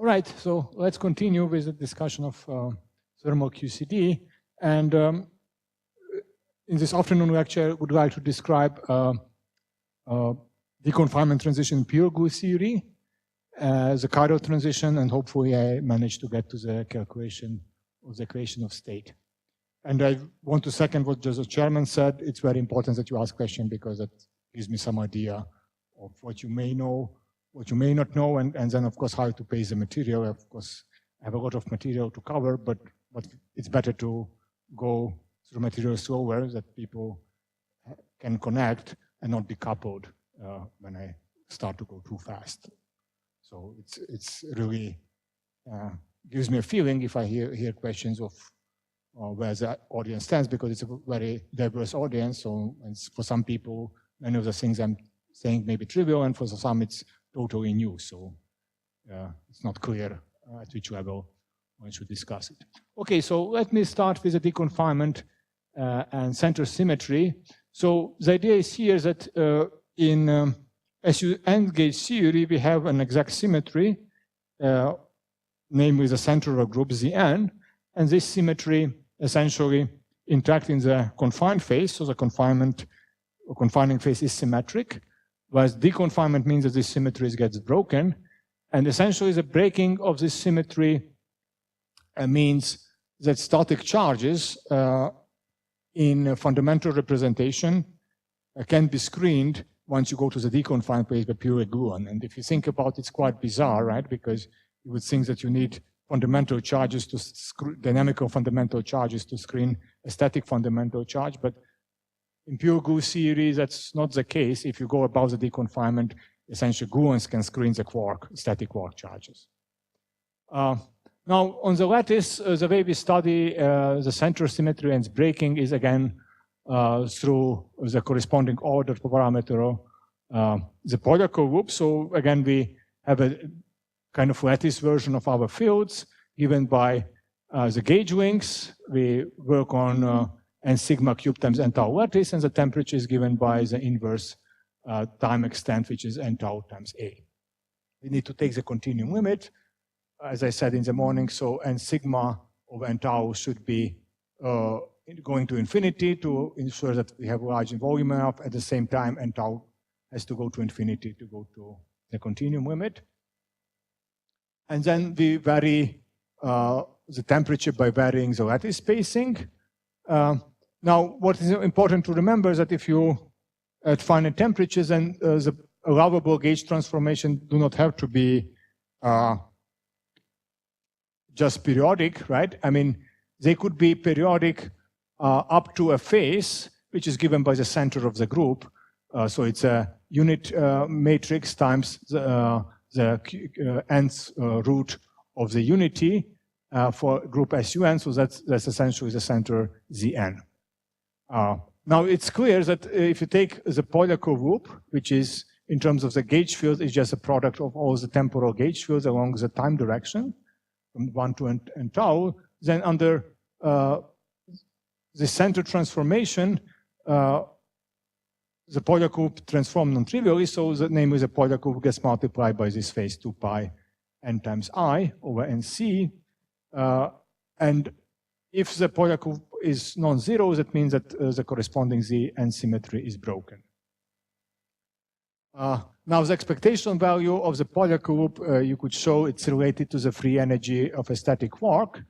All right, so let's continue with the discussion of thermal QCD. And in this afternoon lecture, I would like to describe the confinement transition in pure glue theory, the chiral transition, and hopefully I managed to get to the calculation of the equation of state. And I want to second what the chairman said. It's very important that you ask questions because that gives me some idea of what you may know, what you may not know, and then, of course, how to pace the material. Of course, I have a lot of material to cover, but it's better to go through material slower that people can connect and not be coupled when I start to go too fast. So it's really gives me a feeling if I hear questions of where the audience stands, because it's a very diverse audience. So and for some people, many of the things I'm saying may be trivial, and for some it's totally new. So it's not clear at which level one should discuss it. Okay, so let me start with the deconfinement and center symmetry. So the idea is here that in SU end-gauge theory, we have an exact symmetry, namely the center of a group Zn, and this symmetry essentially interacts in the confined phase, so the confinement or confining phase is symmetric, whereas deconfinement means that this symmetry gets broken, and essentially the breaking of this symmetry means that static charges in a fundamental representation can be screened once you go to the deconfined phase by pure gluon. And if you think about it, it's quite bizarre, right? Because you would think that you need fundamental charges to dynamical fundamental charges to screen a static fundamental charge, but in pure glue theory, that's not the case. If you go above the deconfinement, essentially gluons can screen the static quark charges. Now, on the lattice, the way we study the center symmetry and its breaking is again through the corresponding order parameter, the Polyakov loop. So again, we have a kind of lattice version of our fields given by the gauge lengths. We work on n sigma cube times n tau lattice, and the temperature is given by the inverse time extent, which is n tau times A. We need to take the continuum limit, as I said in the morning, so n sigma of n tau should be going to infinity to ensure that we have large volume enough. At the same time, n tau has to go to infinity to go to the continuum limit. And then we vary the temperature by varying the lattice spacing. Now, what is important to remember is that if you at finite temperatures, then the allowable gauge transformation do not have to be just periodic, right? I mean, they could be periodic up to a phase, which is given by the center of the group. So it's a unit matrix times the nth root of the unity for group SUN. So that's essentially the center Zn. Now it's clear that if you take the Polyakov loop, which is in terms of the gauge field, is just a product of all the temporal gauge fields along the time direction from 1 to n tau, then under the center transformation, the Polyakov loop transformed non-trivially, so the name of the Polyakov loop gets multiplied by this phase 2 pi n times I over nc. And if the Polyakov loop is non-zero, that means that the corresponding Zn symmetry is broken. Now, the expectation value of the Polyakov loop, you could show it's related to the free energy of a static quark.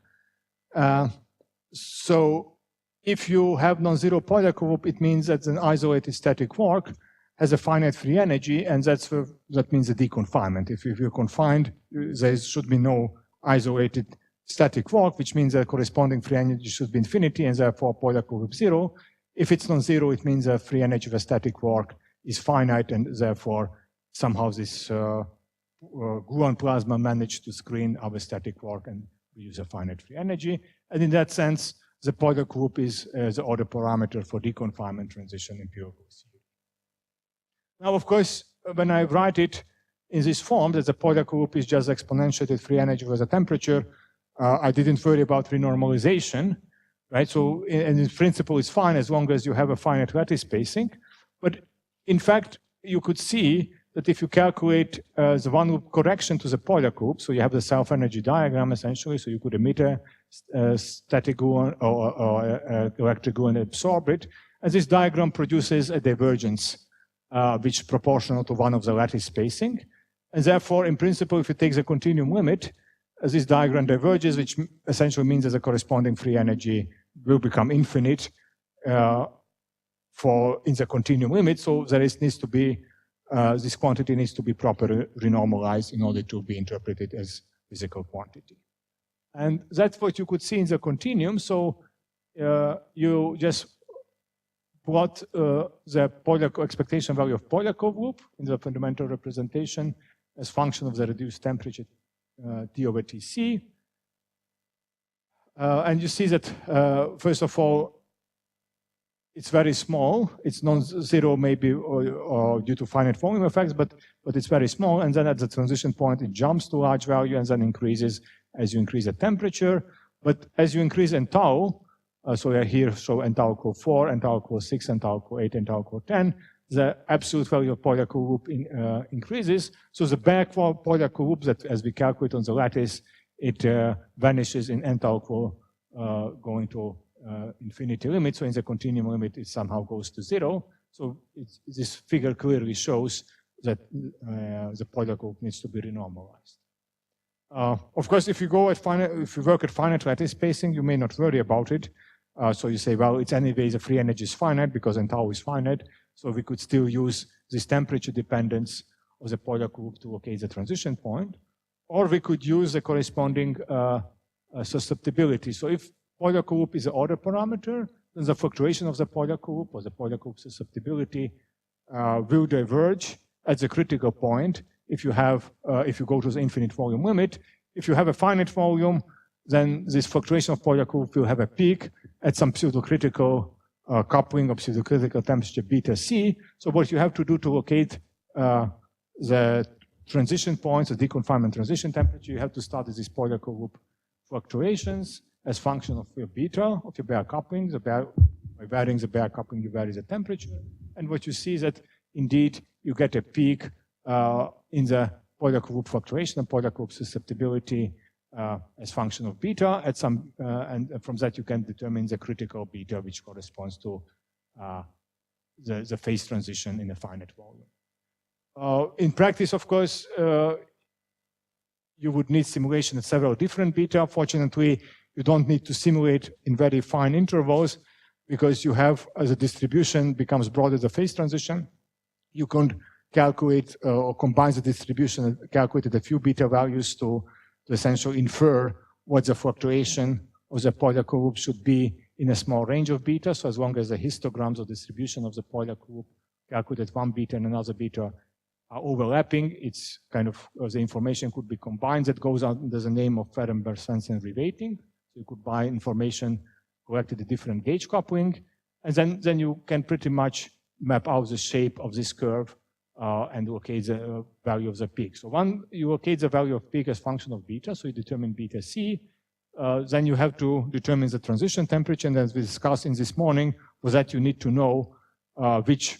So if you have non-zero Polyakov loop, it means that an isolated static quark has a finite free energy, and that means the deconfinement. If you're confined, there should be no isolated static quark, which means the corresponding free energy should be infinity, and therefore Polyakov loop 0. If it's non-zero, it means the free energy of a static quark is finite, and therefore somehow this gluon plasma managed to screen our static quark and use a finite free energy. And in that sense, the Polyakov loop is the order parameter for deconfinement transition in pure glue theory. Now, of course, when I write it in this form, that the Polyakov loop is just exponentiated free energy with the temperature, I didn't worry about renormalization, right? So, in principle, it's fine as long as you have a finite lattice spacing. But in fact, you could see that if you calculate the one-loop correction to the Polyakov loop, so you have the self-energy diagram essentially, so you could emit a static gluon or electric gluon and absorb it, and this diagram produces a divergence which is proportional to one of the lattice spacing. And therefore, in principle, if you take the continuum limit, this diagram diverges, which essentially means that the corresponding free energy will become infinite in the continuum limit. So there needs to be, this quantity needs to be properly renormalized in order to be interpreted as physical quantity. And that's what you could see in the continuum. So you just plot the expectation value of Polyakov loop in the fundamental representation as function of the reduced temperature T over Tc. And you see that, first of all, it's very small. It's non-zero maybe or due to finite volume effects, but it's very small. And then at the transition point, it jumps to large value and then increases as you increase the temperature. But as you increase in tau, so I here show n tau equal 4, n tau equal 6, n tau equal 8, n tau equal 10, the absolute value of Polyakov loop increases. So the back Polyakov loop that as we calculate on the lattice, it vanishes in n tau equal going to infinity limit. So in the continuum limit, it somehow goes to 0. So this figure clearly shows that the Polyakov loop needs to be renormalized. Of course, if you work at finite lattice spacing, you may not worry about it. So you say, well, it's anyways the free energy is finite because n tau is finite. So we could still use this temperature dependence of the Polyakov loop to locate the transition point. Or we could use the corresponding susceptibility. So if Polyakov loop is an order parameter, then the fluctuation of the Polyakov loop or the Polyakov loop susceptibility will diverge at the critical point if you go to the infinite volume limit. If you have a finite volume, then this fluctuation of Polyakov loop will have a peak at some pseudocritical coupling of pseudocritical temperature beta C. So what you have to do to locate the transition points, the deconfinement transition temperature, you have to start with these Polyakov loop fluctuations as function of your beta, of your bare coupling. By varying the bare coupling, you vary the temperature. And what you see is that indeed you get a peak in the Polyakov loop fluctuation and Polyakov loop susceptibility as function of beta at some, and from that you can determine the critical beta, which corresponds to the phase transition in a finite volume. In practice, of course, you would need simulation at several different beta. Fortunately, you don't need to simulate in very fine intervals because you have, as a distribution becomes broader the phase transition, you can calculate or combine the distribution and calculate a few beta values to essentially infer what the fluctuation of the Polyakov loop should be in a small range of beta. So as long as the histograms of distribution of the Polyakov loop calculated one beta and another beta are overlapping, it's kind of, the information could be combined. That goes under the name of Fehrenberg-Svensson reweighting. So you could buy information collected at different gauge coupling, and then you can pretty much map out the shape of this curve and locate the value of the peak. So you locate the value of peak as function of beta, so you determine beta C. Then you have to determine the transition temperature, and as we discussed in this morning, for that you need to know which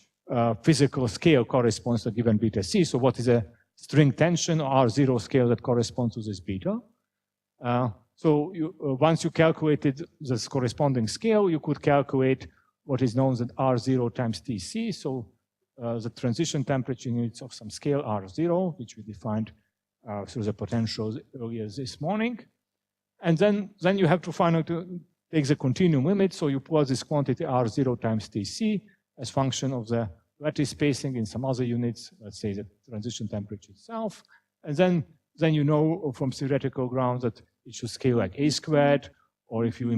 physical scale corresponds to a given beta C. So what is a string tension or R0 scale that corresponds to this beta? So once you calculated this corresponding scale, you could calculate what is known as R0 times Tc. So the transition temperature units of some scale R0, which we defined through the potentials earlier this morning. And then you have to finally take the continuum limit. So you plot this quantity R0 times Tc as function of the lattice spacing in some other units, let's say the transition temperature itself. And then you know from theoretical grounds that it should scale like a squared, or if you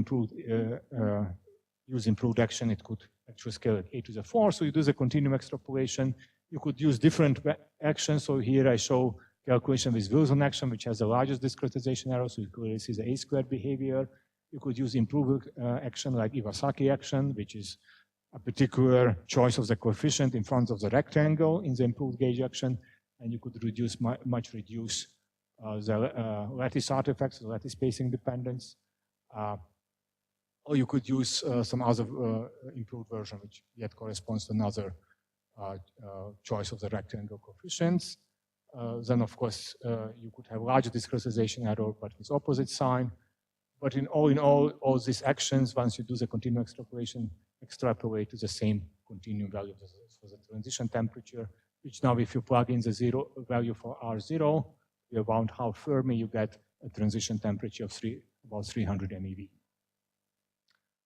use improved action, it could actually scale at a to the 4. So you do the continuum extrapolation. You could use different actions. So here I show calculation with Wilson action, which has the largest discretization error. So you clearly see the a squared behavior. You could use improved action like Iwasaki action, which is a particular choice of the coefficient in front of the rectangle in the improved gauge action. And you could much reduce the lattice artifacts, the lattice spacing dependence. Or you could use some other improved version, which yet corresponds to another choice of the rectangle coefficients. Then, of course, you could have larger discretization error, but with opposite sign. But in all these actions, once you do the continuum extrapolation, extrapolate to the same continuum value for the transition temperature, which now, if you plug in the zero value for R0, you bound half Fermi, you get a transition temperature of about 300 MeV.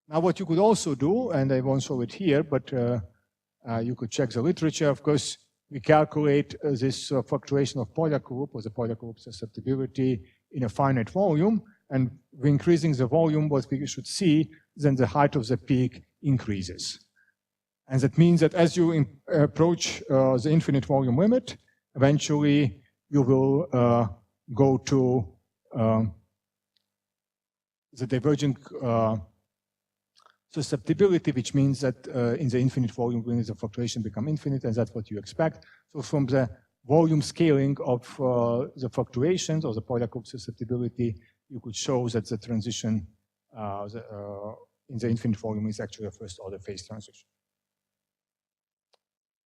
Now, what you could also do, and I won't show it here, but you could check the literature. Of course, we calculate this fluctuation of Polyakov or the Polyakov susceptibility in a finite volume, and we're increasing the volume, what we should see, then the height of the peak increases. And that means that as you approach the infinite volume limit, eventually you will go to the divergent susceptibility, which means that in the infinite volume limit, the fluctuation become infinite, and that's what you expect. So from the volume scaling of the fluctuations or the Polyakov susceptibility, you could show that the transition in the infinite volume is actually a first order phase transition.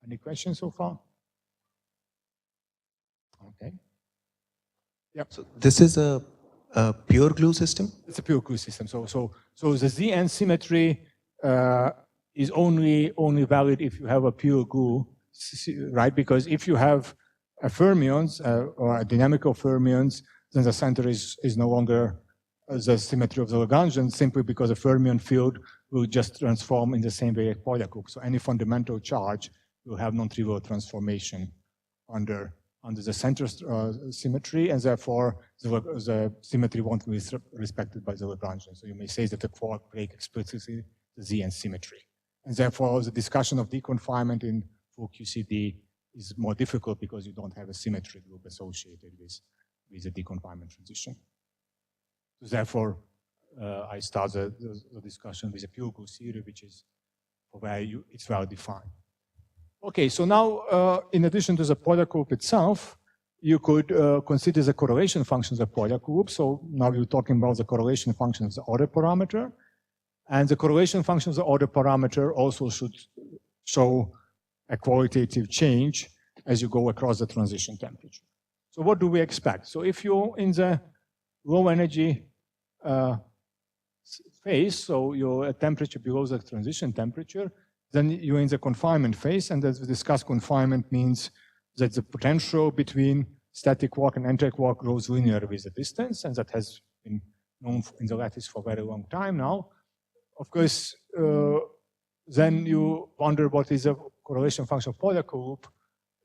Any questions so far? Okay. Yeah. So this is a pure glue system? It's a pure glue system. So the ZN symmetry is only valid if you have a pure glue, right? Because if you have a fermions or a dynamical fermions, then the center is no longer the symmetry of the Lagrangian, simply because the fermion field will just transform in the same way as Polyakov. So any fundamental charge will have non-trivial transformation under the center symmetry, and therefore the symmetry won't be respected by the Lagrangian. So you may say that the quark break explicitly the ZN symmetry. And therefore the discussion of deconfinement in full QCD is more difficult because you don't have a symmetry group associated with the deconfinement transition. So therefore, I start the discussion with a pure glue theory, which is where it's well defined. Okay, so now, in addition to the Polyakov itself, you could consider the correlation functions of Polyakov. So now we're talking about the correlation function of the order parameter. And the correlation function of the order parameter also should show a qualitative change as you go across the transition temperature. So what do we expect? So if you're in the low energy phase, so you're at temperature below the transition temperature, then you're in the confinement phase, and as we discussed, confinement means that the potential between static quark and anti-quark grows linear with the distance, and that has been known in the lattice for a very long time now. Of course, then you wonder what is the correlation function of Polyakov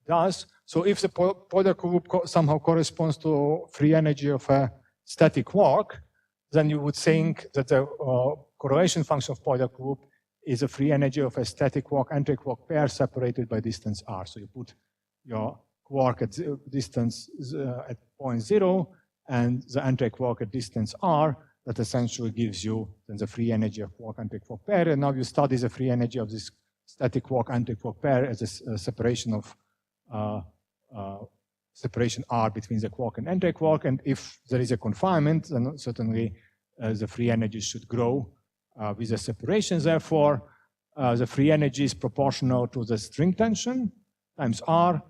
does. So if the Polyakov somehow corresponds to free energy of a static quark, then you would think that the correlation function of Polyakov is a free energy of a static quark anti-quark pair separated by distance r. So you put your quark at distance at point 0 and the anti-quark at distance r. That essentially gives you then the free energy of quark anti-quark pair. And now you study the free energy of this static quark anti-quark pair as a separation of separation r between the quark and anti-quark. And if there is a confinement, then certainly the free energy should grow with the separation. Therefore, the free energy is proportional to the string tension times r,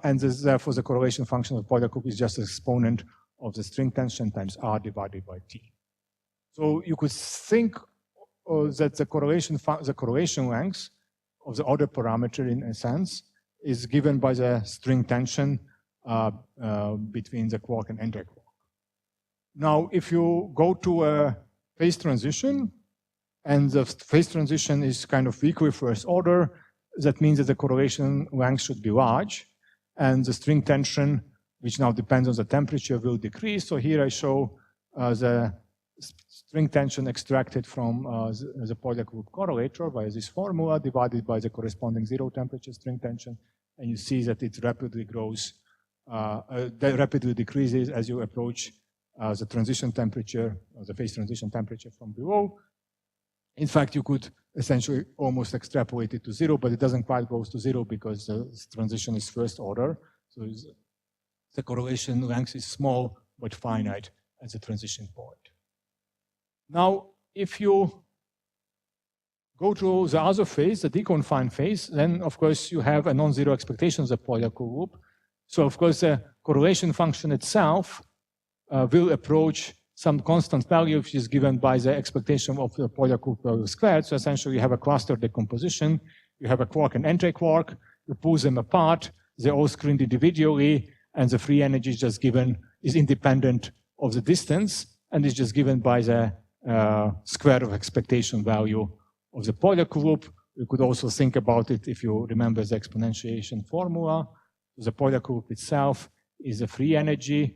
and therefore the correlation function of Polyakov is just an exponent of the string tension times r divided by t. So you could think that the correlation length of the order parameter, in a sense, is given by the string tension between the quark and anti-quark. Now, if you go to a phase transition, and the phase transition is kind of equal first order, that means that the correlation length should be large, and the string tension, which now depends on the temperature, will decrease. So here I show the string tension extracted from the Polyakov correlator by this formula divided by the corresponding zero temperature string tension, and you see that it rapidly grows, rapidly decreases as you approach the transition temperature, or the phase transition temperature from below. In fact, you could essentially almost extrapolate it to 0, but it doesn't quite go to 0 because the transition is first order. So the correlation length is small but finite at the transition point. Now, if you go to the other phase, the deconfined phase, then of course you have a non-zero expectation of the Polyakov loop. So of course the correlation function itself will approach some constant value which is given by the expectation of the Polyakov value squared. So essentially you have a cluster decomposition, you have a quark and anti-quark, you pull them apart, they're all screened individually, and the free energy is just given, is independent of the distance, and is just given by the square of expectation value of the Polyakov loop. You could also think about it if you remember the exponentiation formula. The Polyakov loop itself is a free energy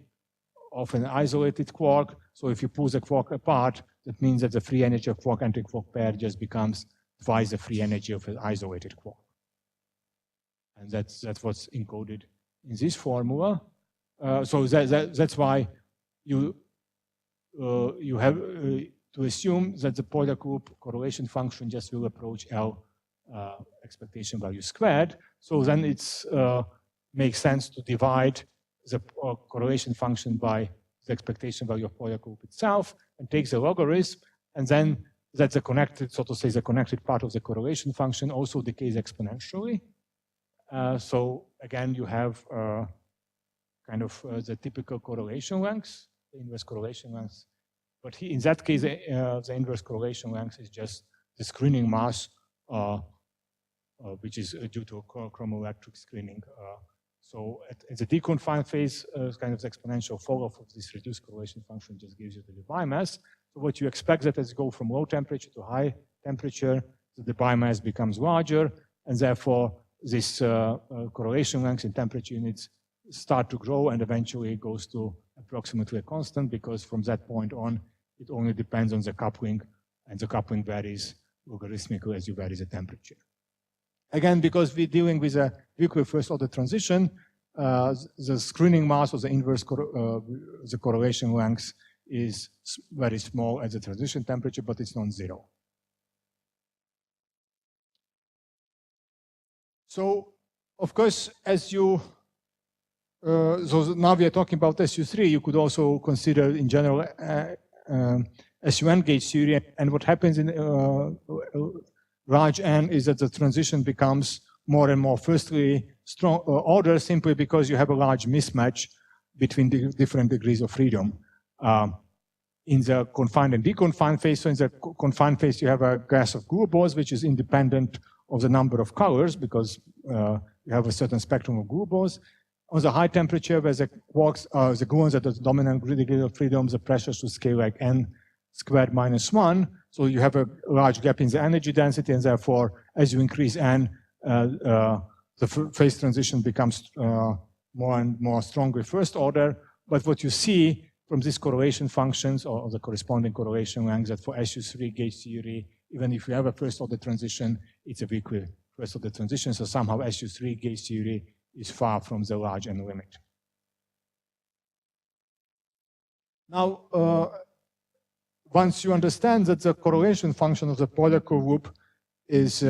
of an isolated quark. So if you pull the quark apart, that means that the free energy of quark-antiquark pair just becomes twice the free energy of an isolated quark. And that's what's encoded in this formula. So that's why you have to assume that the Polyakov loop correlation function just will approach L expectation value squared. So then it's makes sense to divide the correlation function by the expectation value of Polyakov loop itself and take the logarithm, and then that's a connected, so to say, the connected part of the correlation function also decays exponentially. So again, you have kind of the typical correlation length, the inverse correlation length. But in that case, the inverse correlation length is just the screening mass, which is due to chromoelectric screening. So at the deconfined phase, kind of the exponential fall-off of this reduced correlation function just gives you the Debye mass. So what you expect that as you go from low temperature to high temperature, the Debye mass becomes larger, and therefore this correlation length in temperature units start to grow and eventually it goes to approximately a constant, because from that point on, it only depends on the coupling, and the coupling varies logarithmically as you vary the temperature. Again, because we're dealing with a nuclear first-order transition, the screening mass of the inverse the correlation length is very small at the transition temperature, but it's non-zero. So, of course, as you, so now we are talking about SU3, you could also consider in general SUN gauge theory, and what happens in large N is that the transition becomes more and more firstly strong order, simply because you have a large mismatch between the different degrees of freedom. In the confined and deconfined phase, so in the confined phase you have a gas of gluons, which is independent of the number of colors, because you have a certain spectrum of gluons. On the high temperature, where the quarks, the gluons at the dominant degree of freedom, the pressure should scale like n squared minus 1. So you have a large gap in the energy density, and therefore, as you increase n, the phase transition becomes more and more strongly first order. But what you see from these correlation functions, or the corresponding correlation lengths, that for SU3 gauge theory, even if you have a first order transition, it's a weakly first order transition. So somehow SU3 gauge theory is far from the large N limit. Now, once you understand that the correlation function of the Polyakov loop is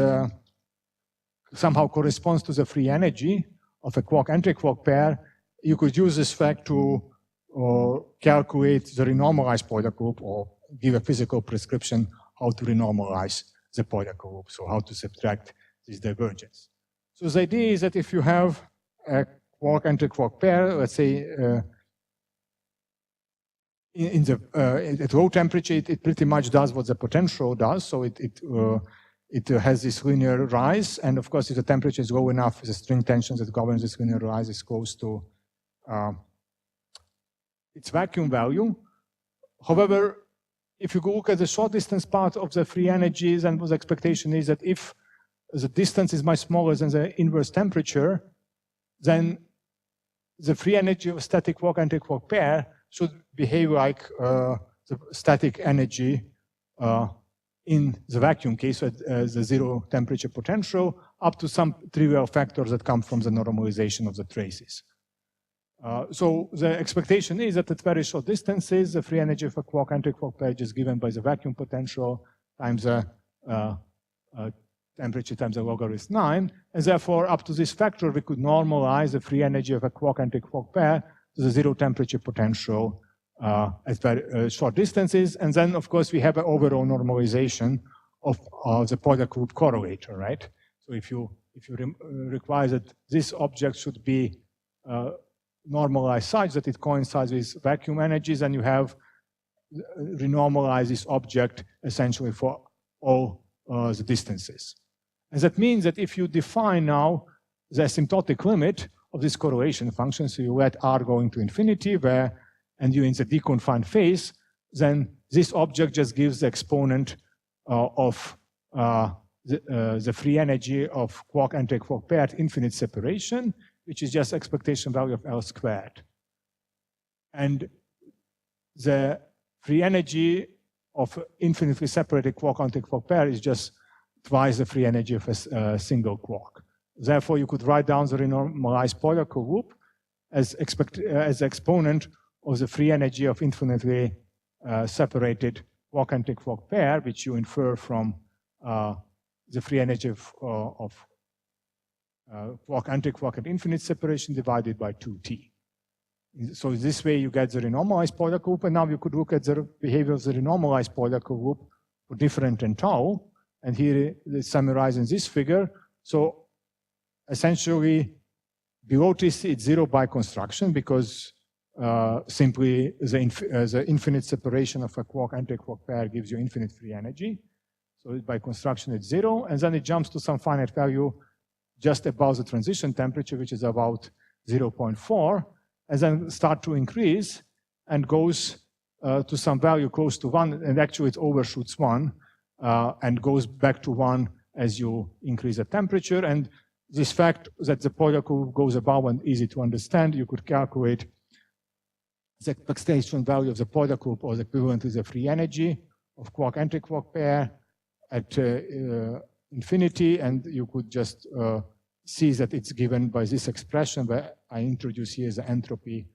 somehow corresponds to the free energy of a quark-antiquark pair, you could use this fact to calculate the renormalized Polyakov loop, or give a physical prescription how to renormalize the Polyakov loop, so how to subtract this divergence. So the idea is that if you have a quark-antiquark pair, let's say at low temperature, it pretty much does what the potential does. So it has this linear rise, and of course, if the temperature is low enough, the string tension that governs this linear rise is close to its vacuum value. However, if you look at the short distance part of the free energies, and the expectation is that if the distance is much smaller than the inverse temperature, then the free energy of a static quark-antiquark pair should behave like the static energy in the vacuum case, at the zero temperature potential, up to some trivial factors that come from the normalization of the traces. So the expectation is that at very short distances, the free energy of a quark-antiquark pair is given by the vacuum potential times the temperature times the logarithm 9, and therefore up to this factor we could normalize the free energy of a quark-antiquark pair to the zero temperature potential at very short distances, and then of course we have an overall normalization of the Polyakov correlator, right? So if you require that this object should be normalized such that it coincides with vacuum energies, and you have renormalize this object essentially for all the distances. And that means that if you define now the asymptotic limit of this correlation function, so you let r going to infinity, and you're in the deconfined phase, then this object just gives the exponent of the free energy of quark-antiquark pair at infinite separation, which is just expectation value of L squared. And the free energy of infinitely separated quark-antiquark pair is just twice the free energy of a single quark. Therefore, you could write down the renormalized Polyakov loop as the exponent of the free energy of infinitely separated quark-antiquark pair, which you infer from the free energy of quark-antiquark at infinite separation divided by 2t. So this way you get the renormalized Polyakov loop, and now you could look at the behavior of the renormalized Polyakov loop for different and tau, and here it's summarized in this figure. So essentially, below TC it's zero by construction, because simply the infinite separation of a quark-antiquark pair gives you infinite free energy. So by construction it's zero, and then it jumps to some finite value just above the transition temperature, which is about 0.4, and then start to increase and goes to some value close to 1, and actually it overshoots 1 and goes back to 1 as you increase the temperature. And this fact that the Polyakov goes above 1 easy to understand. You could calculate the expectation value of the Polyakov or the equivalent to the free energy of quark-antiquark pair at infinity, and you could just see that it's given by this expression where I introduce here the entropy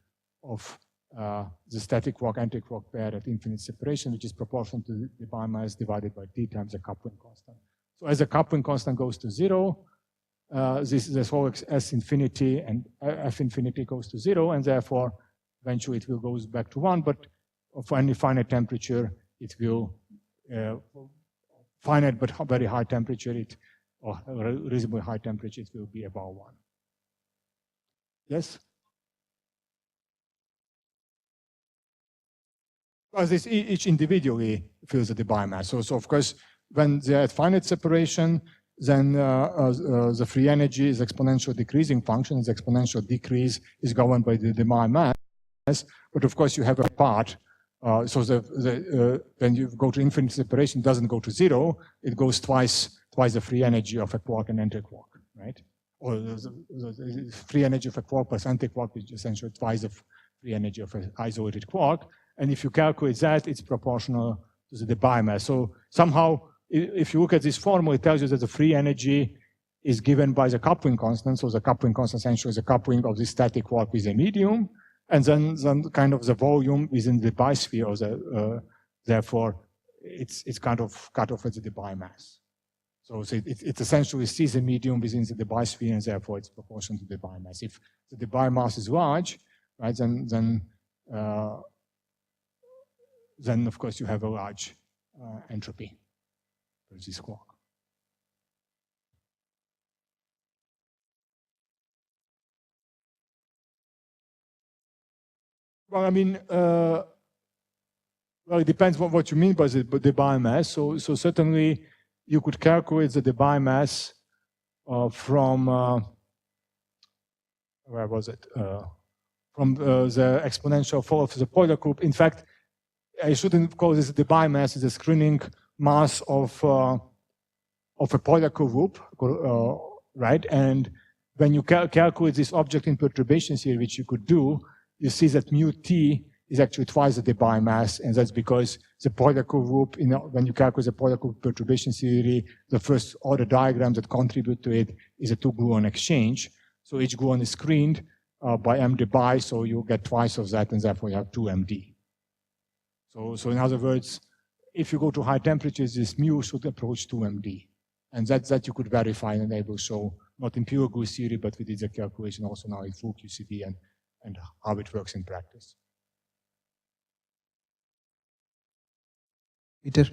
of the static quark-antiquark pair at infinite separation, which is proportional to the Debye mass divided by t times the coupling constant. So as the coupling constant goes to 0, this whole S infinity and F infinity goes to 0, and therefore eventually it will go back to 1, but for any finite temperature, it will, finite but very high temperature, or reasonably high temperature, it will be above 1. Yes? Because this each individually fills the Debye mass. So of course, when they're at finite separation, then the free energy is exponential decreasing function. The exponential decrease is governed by the Debye mass. But of course, you have a part. So when you go to infinite separation, it doesn't go to 0. It goes twice the free energy of a quark and antiquark, right? Or the free energy of a quark plus antiquark is essentially twice the free energy of an isolated quark. And if you calculate that, it's proportional to the Debye mass. So somehow, if you look at this formula, it tells you that the free energy is given by the coupling constant. So the coupling constant essentially is the coupling of the static quark with a medium, and then kind of the volume within the Debye sphere. Or therefore, it's kind of cut off at the Debye mass. So it essentially sees a medium within the Debye sphere, and therefore it's proportional to the Debye mass. If the Debye mass is large, right, then of course you have a large entropy for this quark. Well, I mean, well, it depends on what you mean by the Debye mass. So certainly you could calculate the Debye mass from where was it? From the exponential fall of the Polyakov. In fact, I shouldn't call this the Debye mass. It's the screening mass of a Polyakov loop, right? And when you calculate this object in perturbation theory, which you could do, you see that mu t is actually twice the Debye mass, and that's because the Polyakov loop, when you calculate the Polyakov perturbation theory, the first order diagram that contribute to it is a 2-gluon exchange. So each gluon is screened by m Debye, so you get twice of that, and therefore you have 2md. So in other words, if you go to high temperatures, this mu should approach 2md. And that you could verify, and I will show, not in pure Gauss theory, but we did the calculation also now in full QCD and how it works in practice. Peter,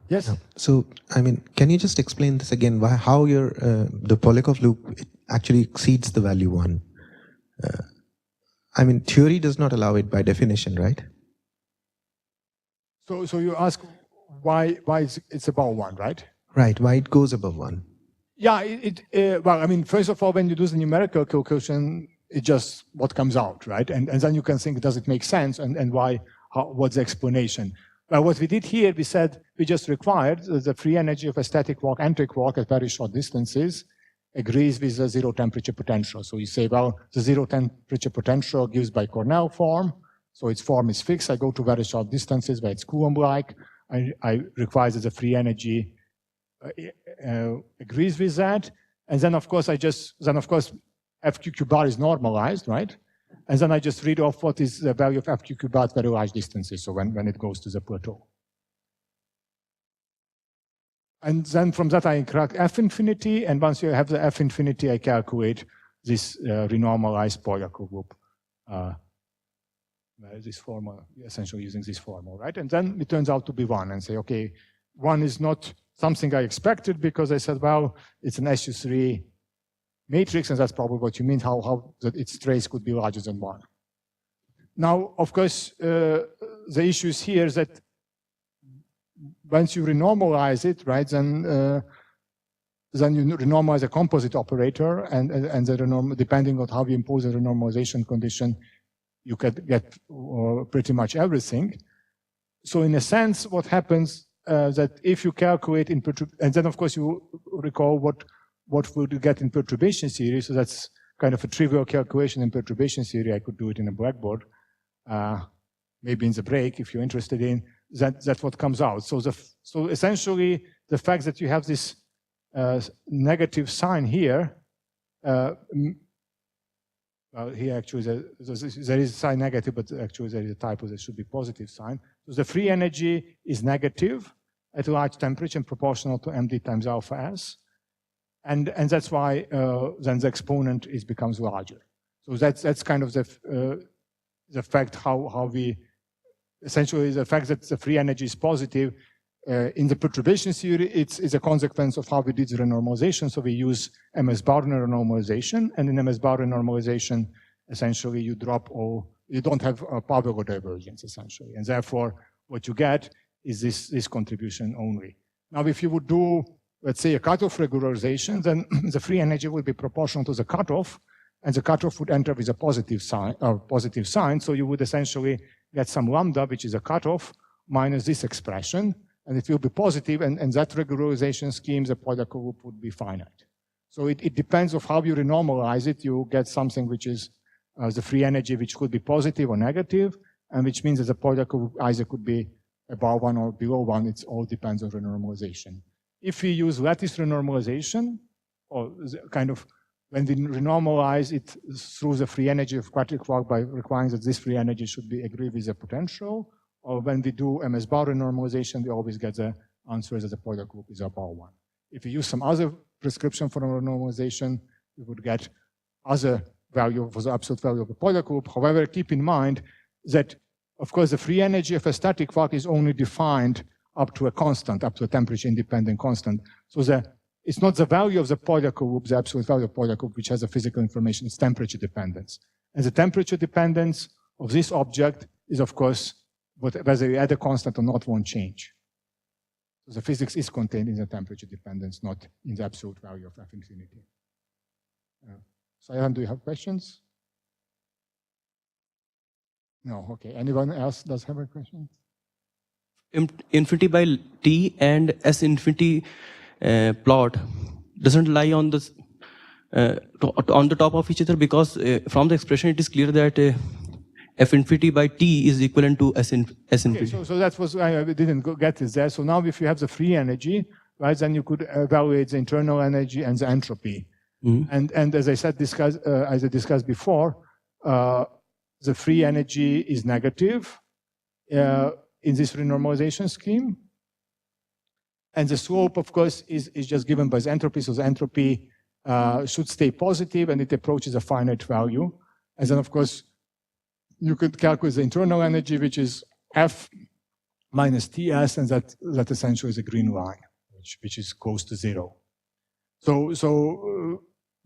Yes. So, I mean, can you just explain this again? How your the Polyakov loop actually exceeds the value 1? I mean, theory does not allow it by definition, right? So you ask why it's above 1, right? Right. Why it goes above 1? Yeah. Well, I mean, first of all, when you do the numerical calculation, it's just what comes out, right? And then you can think, does it make sense, and why? What's the explanation? Well, what we did here, we said we just required the free energy of a static quark, anti-quark at very short distances agrees with the zero temperature potential. So you say, well, the zero temperature potential gives by Cornell form, so its form is fixed. I go to very short distances where it's Coulomb-like. I require that the free energy agrees with that. And then, of course, FQQ bar is normalized, right? And then I just read off what is the value of FQQ bar at very large distances, so when it goes to the plateau. And then from that I extract F infinity, and once you have the F infinity, I calculate this renormalized Polyakov loop. This formula, essentially using this formula, right? And then it turns out to be 1, and say, okay, 1 is not something I expected, because I said, well, it's an SU3 matrix, and that's probably what you mean, how that its trace could be larger than 1. Now, of course, the issue is here that once you renormalize it, right, then you renormalize a composite operator, and depending on how you impose the renormalization condition, you could get pretty much everything. So in a sense, what happens that if you calculate in and then of course you recall what would you get in perturbation theory. So that's kind of a trivial calculation in perturbation theory. I could do it in a blackboard, maybe in the break if you're interested in. That's what comes out. So essentially, the fact that you have this negative sign here, well, here actually there is a sign negative, but actually there is a typo. There should be positive sign. So the free energy is negative at a large temperature and proportional to md times alpha s. And that's why then the exponent becomes larger. So that's kind of the fact how we essentially the fact that the free energy is positive in the perturbation theory. It's a consequence of how we did the renormalization. So we use MS bar renormalization, and in MS bar renormalization, essentially you drop all. You don't have a Pavlov divergence essentially, and therefore what you get is this contribution only. Now, if you would do, let's say, a cutoff regularization, then the free energy will be proportional to the cutoff, and the cutoff would enter with a positive sign. So you would essentially get some lambda, which is a cutoff, minus this expression, and it will be positive, and that regularization scheme, the Polyakov loop would be finite. So it depends on how you renormalize it. You get something which is the free energy, which could be positive or negative, and which means that the Polyakov loop either could be above 1 or below 1. It all depends on renormalization. If we use lattice renormalization, or kind of when we renormalize it through the free energy of quadratic quark by requiring that this free energy should be agree with the potential, or when we do MS bar renormalization, we always get the answer that the Polyakov loop is above 1. If we use some other prescription for renormalization, we would get other value for the absolute value of the Polyakov loop. However, keep in mind that, of course, the free energy of a static quark is only defined up to a constant, up to a temperature-independent constant. So it's not the value of the Polyakov loop, the absolute value of Polyakov loop, which has a physical information, it's temperature dependence. And the temperature dependence of this object is, of course, whether you add a constant or not won't change. So the physics is contained in the temperature dependence, not in the absolute value of F infinity. Sayantan, do you have questions? No, okay. Anyone else does have a question? Infinity by t and S infinity plot doesn't lie on the top of each other, because from the expression it is clear that F infinity by t is equivalent to S infinity. Okay, so that was, I didn't get this there. So now if you have the free energy, right, then you could evaluate the internal energy and the entropy. Mm-hmm. And as I said, as I discussed before, the free energy is negative in this renormalization scheme. And the slope, of course, is just given by the entropy. So the entropy should stay positive, and it approaches a finite value. And then, of course, you could calculate the internal energy, which is F minus TS, and that essentially is a green line, which is close to 0.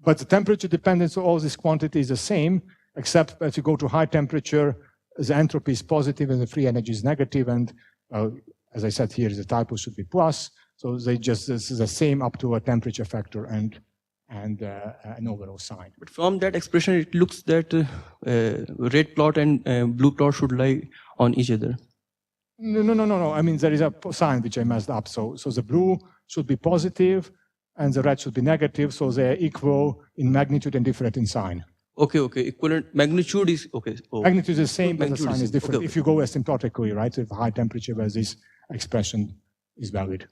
But the temperature dependence of all these quantities is the same, except as you go to high temperature, the entropy is positive and the free energy is negative, and as I said here, the typo should be plus. So this is the same up to a temperature factor and an overall sign. But from that expression, it looks that red plot and blue plot should lie on each other. No. I mean, there is a sign which I messed up. So the blue should be positive and the red should be negative. So they are equal in magnitude and different in sign. Okay. Equivalent magnitude is okay. Oh. Magnitude is the same, but the sign is different. Okay. If you go asymptotically, right? So if high temperature where this expression is valid.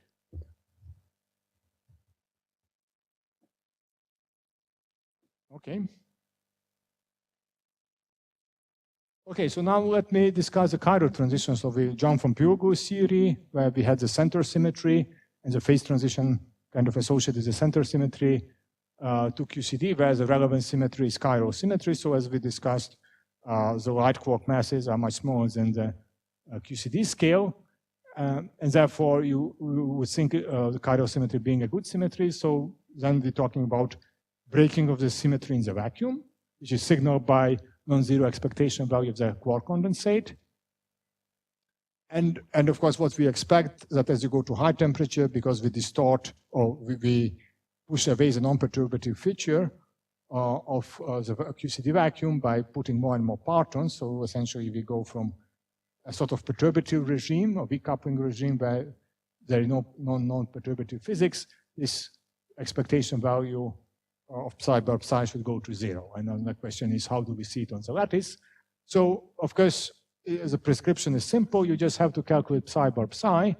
Okay, so now let me discuss the chiral transition. So we jump from pure Gauss theory, where we had the center symmetry, and the phase transition kind of associated with the center symmetry, to QCD, where the relevant symmetry is chiral symmetry. So as we discussed, the light quark masses are much smaller than the QCD scale, and therefore you would think the chiral symmetry being a good symmetry. So then we're talking about breaking of the symmetry in the vacuum, which is signaled by non-zero expectation value of the quark condensate. And of course, what we expect that as you go to high temperature, because we distort or we push away the non-perturbative feature of the QCD vacuum by putting more and more partons. So essentially, we go from a sort of perturbative regime, or decoupling regime, where there is no non-perturbative physics. This expectation value of psi bar psi should go to 0. And the question is, how do we see it on the lattice? So, of course, the prescription is simple. You just have to calculate psi bar psi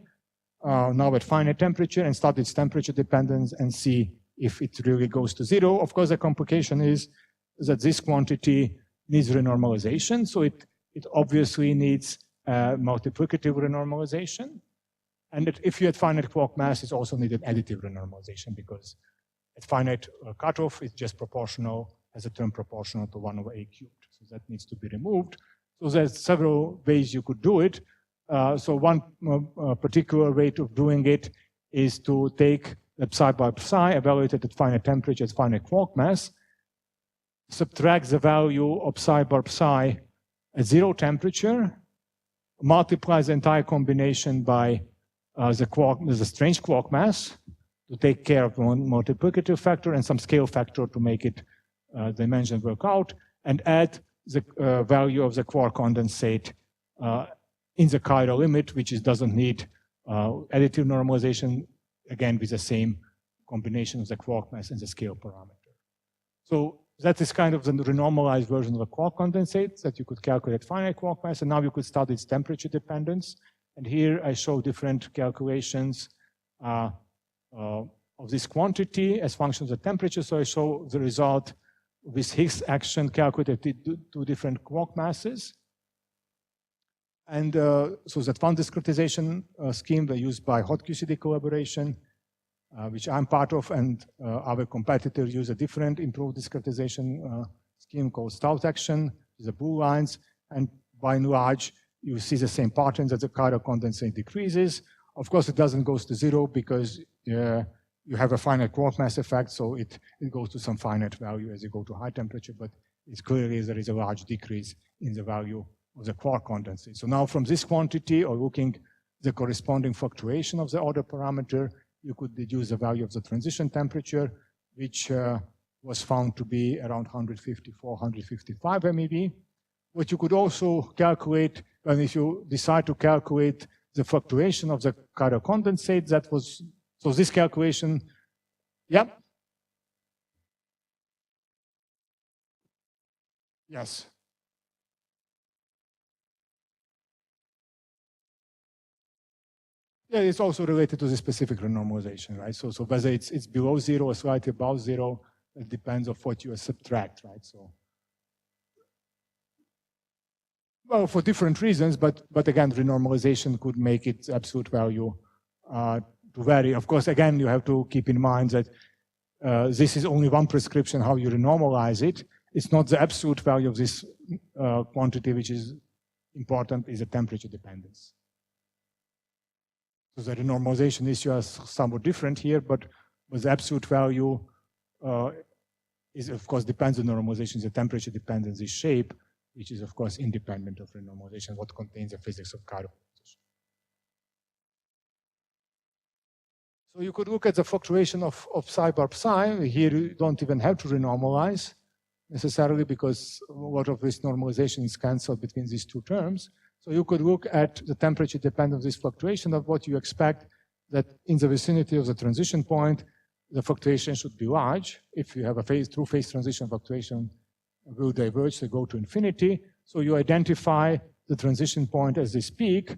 now at finite temperature and study its temperature dependence and see if it really goes to 0. Of course, the complication is that this quantity needs renormalization. So it obviously needs multiplicative renormalization. And if you had finite quark mass, it also needed additive renormalization, because at finite cutoff, it's just proportional, as a term proportional to 1 over a cubed. So that needs to be removed. So there's several ways you could do it. So one particular way of doing it is to take the psi by psi, evaluated at finite temperature, at finite quark mass, subtract the value of psi bar psi at 0 temperature, multiply the entire combination by the strange quark mass to take care of one multiplicative factor and some scale factor to make it dimension work out, and add the value of the quark condensate in the chiral limit, which doesn't need additive normalization, again with the same combination of the quark mass and the scale parameter. So that is kind of the renormalized version of the quark condensate that you could calculate finite quark mass, and now you could study its temperature dependence. And here I show different calculations of this quantity as functions of temperature. So I show the result of this Higgs action calculated two different quark masses. And so that one discretization scheme were used by hot QCD collaboration, which I'm part of, and our competitors use a different improved discretization scheme called stout action, the blue lines, and by and large, you see the same pattern that the chiral condensate decreases. Of course, it doesn't go to 0 because you have a finite quark mass effect, so it goes to some finite value as you go to high temperature, but it's clearly there is a large decrease in the value of the quark condensate. So now from this quantity, or looking the corresponding fluctuation of the order parameter, you could deduce the value of the transition temperature, which was found to be around 154, 155 MeV. What you could also calculate, and if you decide to calculate the fluctuation of the chiral condensate, that was, so this calculation, yeah? Yes. Yeah, it's also related to the specific renormalization, right? So whether it's below 0 or slightly above 0, it depends on what you subtract, right? So, well, for different reasons, but again, renormalization could make its absolute value to vary. Of course, again, you have to keep in mind that this is only one prescription how you renormalize it. It's not the absolute value of this quantity, which is important, is the temperature dependence. So the renormalization issue is somewhat different here, but the absolute value is, of course, depends on normalization, the temperature dependency shape, which is, of course, independent of renormalization, what contains the physics of chiral transition. So you could look at the fluctuation of psi bar psi. Here you don't even have to renormalize necessarily because a lot of this normalization is cancelled between these two terms. So you could look at the temperature dependent of this fluctuation of what you expect that in the vicinity of the transition point, the fluctuation should be large. If you have a true phase transition, fluctuation will diverge to go to infinity. So you identify the transition point as this peak.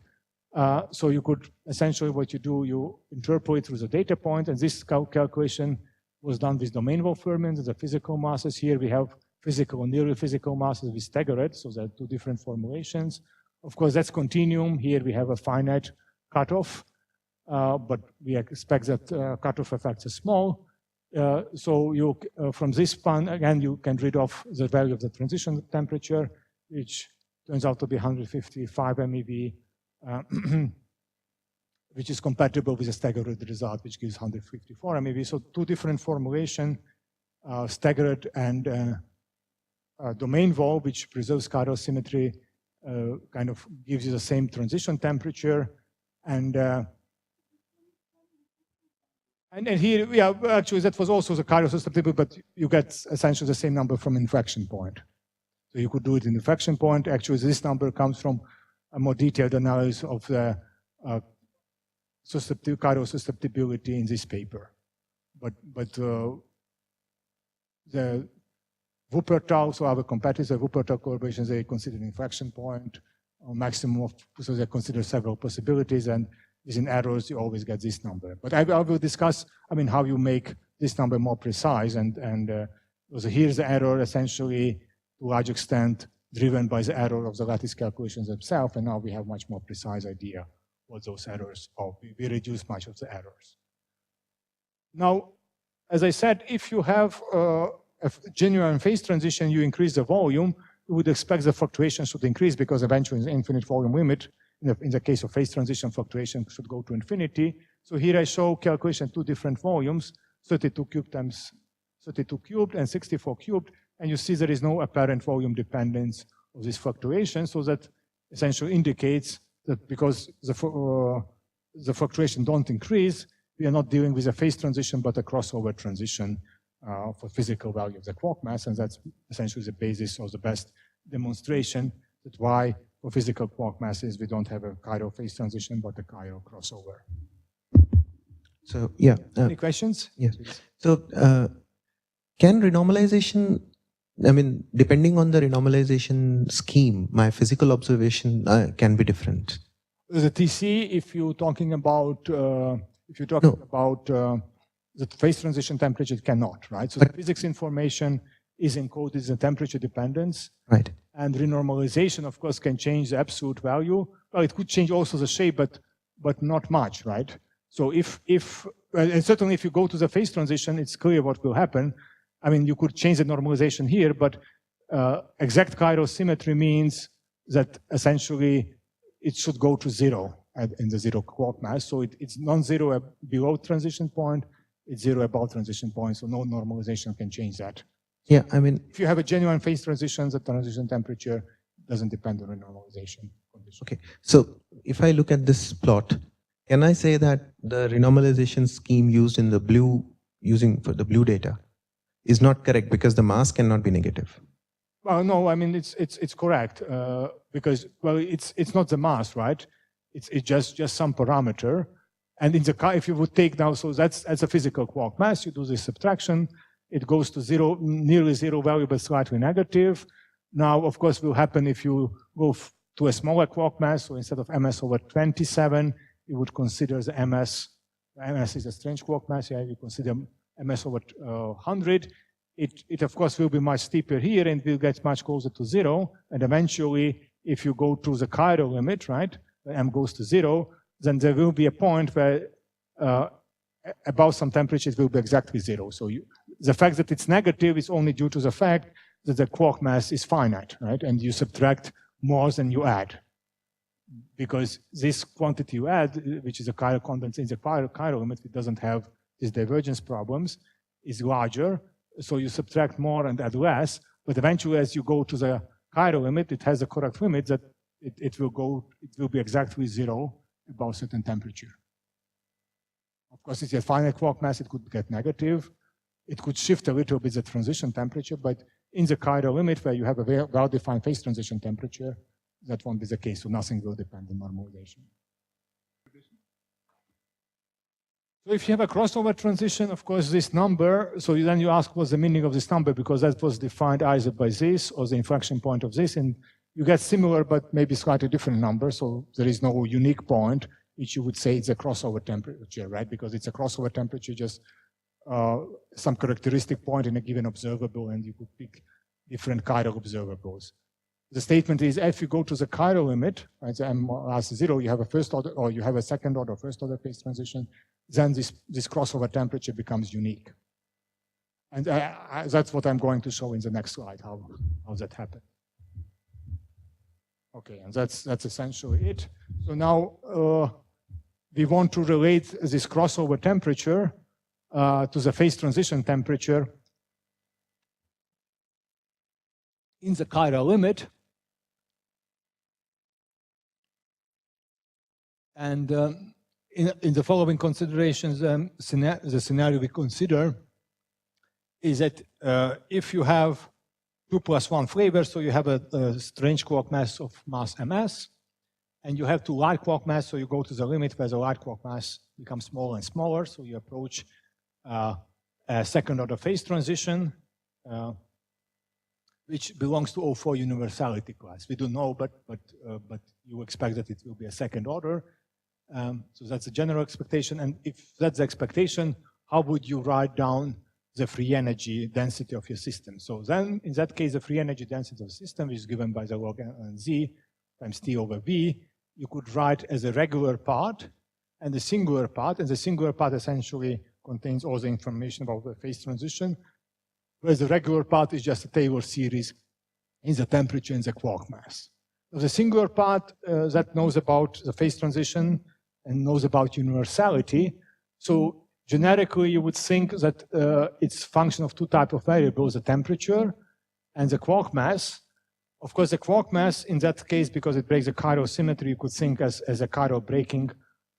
So you could essentially what you do, you interpolate through the data point, and this calculation was done with domain-wall fermions, the physical masses. Here we have physical and nearly physical masses with staggered, so there are two different formulations. Of course, that's continuum. Here we have a finite cutoff, but we expect that cutoff effects are small. So you, from this span, again, you can read off the value of the transition temperature, which turns out to be 155 MeV, which is compatible with a staggered result, which gives 154 MeV. So two different formulation, staggered and domain wall, which preserves chiral symmetry, kind of gives you the same transition temperature. And here, yeah, actually that was also the chiral susceptibility, but you get essentially the same number from inflection point. So you could do it in inflection point. Actually, this number comes from a more detailed analysis of the chiral susceptibility in this paper. But the Wuppertal, so our competitors, Wuppertal collaborations, they consider inflection point, or maximum of, so they consider several possibilities, and within errors, you always get this number. But I will discuss, I mean, how you make this number more precise, and so here's the error essentially to a large extent driven by the error of the lattice calculations themselves, and now we have much more precise idea what those errors are. We reduce much of the errors. Now, as I said, if you have a genuine phase transition, you increase the volume, you would expect the fluctuation should increase because eventually the infinite volume limit, in the case of phase transition, fluctuation should go to infinity. So here I show calculation two different volumes, 32 cubed times 32 cubed and 64 cubed, and you see there is no apparent volume dependence of this fluctuation, so that essentially indicates that because the fluctuation don't increase, we are not dealing with a phase transition, but a crossover transition for physical value of the quark mass, and that's essentially the basis or the best demonstration that why for physical quark masses we don't have a chiral phase transition, but a chiral crossover. So yeah. Any questions? Yes. So can renormalization, I mean, depending on the renormalization scheme, my physical observation can be different. The TC, if you're talking about the phase transition temperature, it cannot, right? So the physics information is encoded in temperature dependence. Right. And renormalization, of course, can change the absolute value. Well, it could change also the shape, but not much, right? So and certainly if you go to the phase transition, it's clear what will happen. I mean, you could change the normalization here, but exact chiral symmetry means that essentially it should go to zero in the zero quark mass. So it's non-zero below transition point, it's zero above transition point, so no normalization can change that. Yeah, I mean, if you have a genuine phase transition, the transition temperature doesn't depend on a normalization condition. Okay, so if I look at this plot, can I say that the renormalization scheme used in the blue, using for the blue data, is not correct because the mass cannot be negative? Well, no, I mean it's correct because it's not the mass, right? It's just some parameter, and in the if you would take now, so that's a physical quark mass. You do this subtraction, it goes to zero, nearly zero value, but slightly negative. Now, of course, will happen if you go to a smaller quark mass. So instead of ms over 27, you would consider the ms. Ms is a strange quark mass. Yeah, you consider ms over 100. It of course will be much steeper here and will get much closer to zero. And eventually, if you go to the chiral limit, right, where m goes to zero, then there will be a point where above some temperature it will be exactly zero. So the fact that it's negative is only due to the fact that the quark mass is finite, right? And you subtract more than you add. because this quantity you add, which is a chiral condensate in the chiral limit, it doesn't have these divergence problems, is larger. So you subtract more and add less, but eventually as you go to the chiral limit, it has a correct limit that it will be exactly zero above certain temperature. Of course, if you have finite quark mass, it could get negative. It could shift a little bit the transition temperature, but in the chiral limit where you have a well-defined phase transition temperature, that won't be the case, so nothing will depend on normalization. So if you have a crossover transition, of course, this number, so then you ask what's the meaning of this number, because that was defined either by this or the inflection point of this, and you get similar but maybe slightly different numbers, so there is no unique point which you would say it's a crossover temperature, right? Because it's a crossover temperature, just some characteristic point in a given observable, and you could pick different chiral observables. The statement is if you go to the chiral limit, right, the m equals 0, you have a first order, or you have a second order, first order phase transition, then this crossover temperature becomes unique. And that's what I'm going to show in the next slide, how that happened. Okay, and that's essentially it. So now we want to relate this crossover temperature to the phase transition temperature in the chiral limit. And in the following considerations, the scenario we consider is that if you have 2 + 1 flavors, so you have a strange quark mass of mass ms, and you have 2 light quark mass, so you go to the limit where the light quark mass becomes smaller and smaller, so you approach a second order phase transition, which belongs to O4 universality class. We don't know, but you expect that it will be a second order. So that's a general expectation, and if that's the expectation, how would you write down the free energy density of your system? So then, in that case, the free energy density of the system is given by the log z times T over V. You could write as a regular part and the singular part, and the singular part essentially contains all the information about the phase transition, whereas the regular part is just a Taylor series in the temperature and the quark mass. Now, the singular part that knows about the phase transition and knows about universality, so generically, you would think that it's a function of 2 types of variables, the temperature and the quark mass. Of course, the quark mass, in that case, because it breaks the chiral symmetry, you could think as a chiral breaking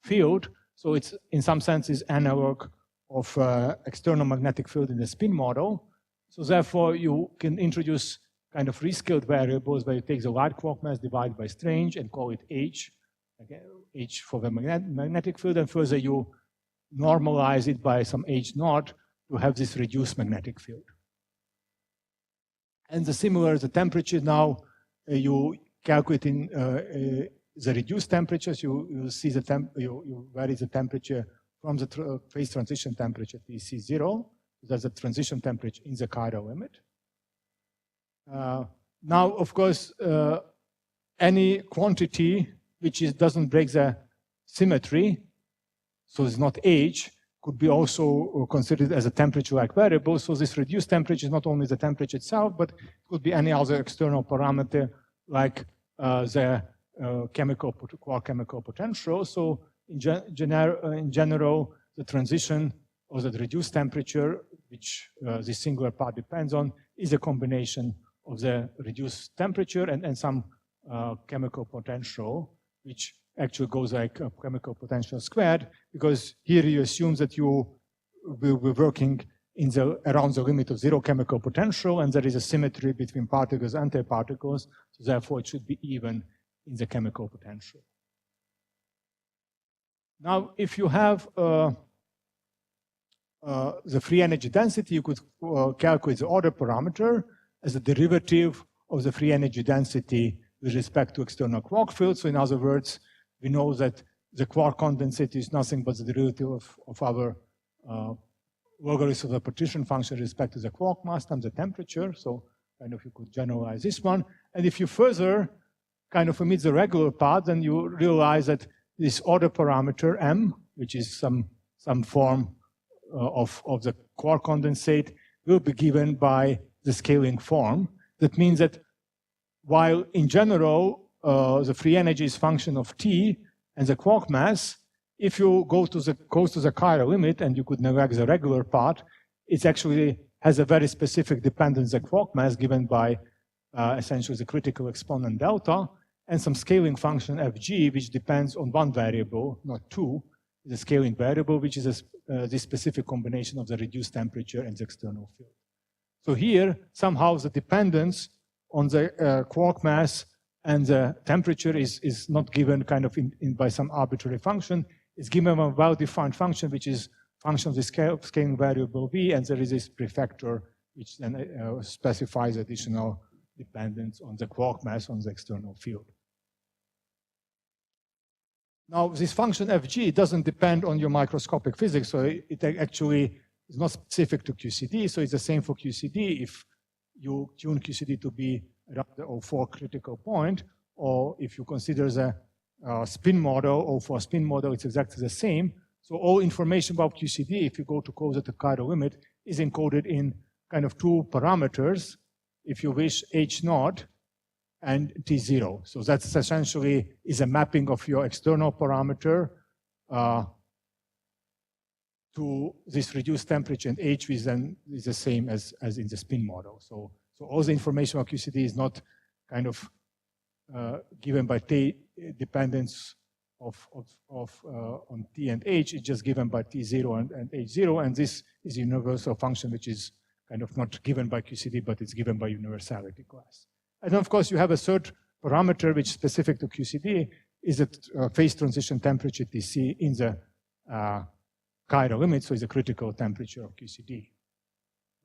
field. So it's, in some sense, is analog of external magnetic field in the spin model. So therefore, you can introduce kind of rescaled variables where you take the light quark mass divided by strange and call it H, okay, H for the magnetic field, and further you normalize it by some H naught to have this reduced magnetic field. And the temperature now, you calculate in the reduced temperatures, you see you vary the temperature from the phase transition temperature Tc0, that's the transition temperature in the chiral limit. Now, of course, any quantity which doesn't break the symmetry, so it's not H, could be also considered as a temperature-like variable. So this reduced temperature is not only the temperature itself, but it could be any other external parameter like the quark chemical potential. So in general, the transition or the reduced temperature, which this singular part depends on, is a combination of the reduced temperature and some chemical potential, which actually goes like a chemical potential squared, because here you assume that you will be working around the limit of 0 chemical potential, and there is a symmetry between particles and antiparticles, so therefore it should be even in the chemical potential. Now, if you have the free energy density, you could calculate the order parameter as a derivative of the free energy density with respect to external quark field. So in other words, we know that the quark condensate is nothing but the derivative of our logarithm of the partition function with respect to the quark mass times the temperature. So kind of you could generalize this one. And if you further kind of omit the regular part, then you realize that this order parameter m, which is some form of the quark condensate, will be given by the scaling form. That means that while in general, the free energy is function of T and the quark mass. If you go to the close to the chiral limit and you could neglect the regular part, it actually has a very specific dependence on the quark mass given by essentially the critical exponent delta and some scaling function fg, which depends on one variable, not two, the scaling variable, which is the specific combination of the reduced temperature and the external field. So here, somehow the dependence on the quark mass and the temperature is not given kind of by some arbitrary function. It's given a well-defined function, which is function of the scaling variable v, and there is this prefactor, which then specifies additional dependence on the quark mass on the external field. Now, this function fg doesn't depend on your microscopic physics, so it actually is not specific to QCD, so it's the same for QCD if you tune QCD to be around the O4 critical point, or if you consider the spin model, O4 spin model, it's exactly the same. So all information about QCD, if you go to closer to chiral limit, is encoded in kind of two parameters, if you wish, H0 and T0. So that's essentially is a mapping of your external parameter to this reduced temperature, and H is then is the same as in the spin model. So all the information about QCD is not kind of given by T dependence on T and H, it's just given by T0 and H0, and this is a universal function which is kind of not given by QCD, but it's given by universality class. And of course, you have a third parameter which is specific to QCD, is a phase transition temperature Tc in the chiral limit, so it's a critical temperature of QCD.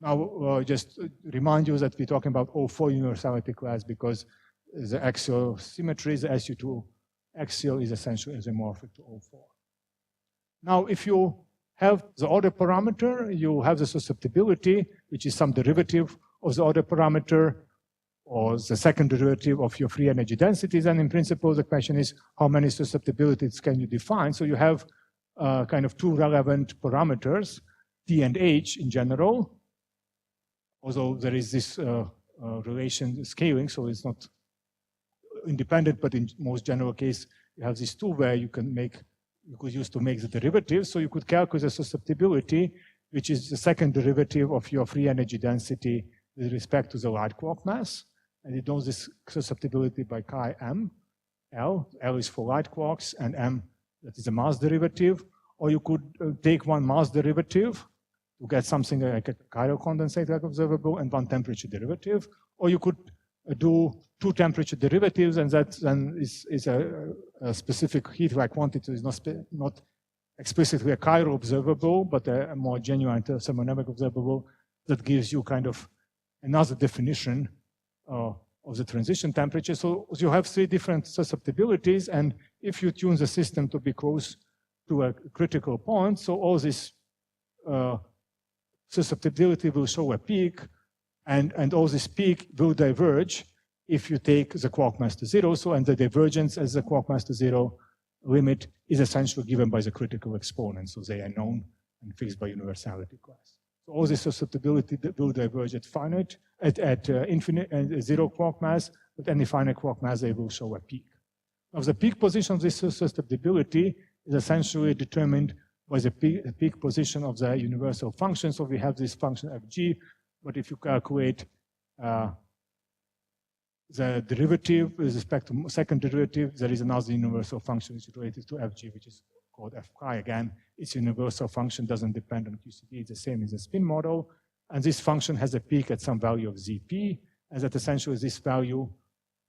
Now, just remind you that we're talking about O4 universality class because the axial symmetry, the SU2 axial is essentially isomorphic to O4. Now, if you have the order parameter, you have the susceptibility, which is some derivative of the order parameter, or the second derivative of your free energy densities. And in principle, the question is, how many susceptibilities can you define? So you have kind of two relevant parameters, T and H in general, although there is this relation scaling, so it's not independent, but in most general case, you have these two where you could use to make the derivative. So you could calculate the susceptibility, which is the second derivative of your free energy density with respect to the light quark mass. And it knows this susceptibility by chi m, L. L is for light quarks, and m, that is a mass derivative. Or you could take one mass derivative to get something like a chiral condensate like observable and one temperature derivative. Or you could do two temperature derivatives, and that then is a specific heat-like quantity. It's not explicitly a chiral observable, but a more genuine thermodynamic observable that gives you kind of another definition of the transition temperature. So you have three different susceptibilities, and if you tune the system to be close to a critical point, so all this susceptibility will show a peak, and all this peak will diverge if you take the quark mass to zero. So, and the divergence as the quark mass to zero limit is essentially given by the critical exponent. So they are known and fixed by universality class. So all this susceptibility will diverge at finite, at infinite and zero quark mass, but any finite quark mass, they will show a peak. Now, the peak position of this susceptibility is essentially determined by the peak position of the universal function. So we have this function fg, but if you calculate the derivative with respect to second derivative, there is another universal function which is related to fg, which is called f chi. Again, its universal function doesn't depend on QCD. It's the same as the spin model. And this function has a peak at some value of Zp, and that essentially is this value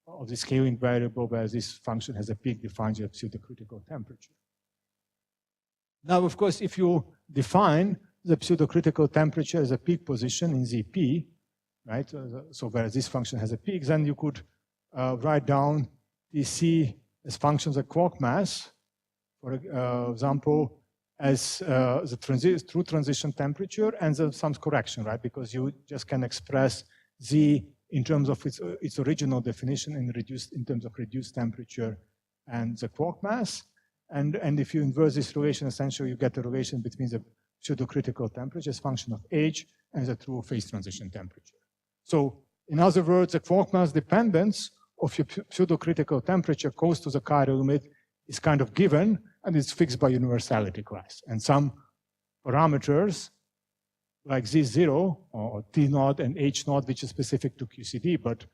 of the scaling variable where this function has a peak defines your pseudo-critical temperature. Now, of course, if you define the pseudo-critical temperature as a peak position in Zp, right? So where this function has a peak, then you could write down Tc as functions of quark mass, for example, as the true transition temperature and some correction, right? Because you just can express Z in terms of its original definition in terms of reduced temperature and the quark mass. And if you inverse this relation, essentially you get a relation between the pseudo-critical temperature as function of H and the true phase transition temperature. So in other words, the quark mass dependence of your pseudo-critical temperature close to the chiral limit is kind of given, and it's fixed by universality class. And some parameters like Z0 or T naught and H naught, which is specific to QCD, but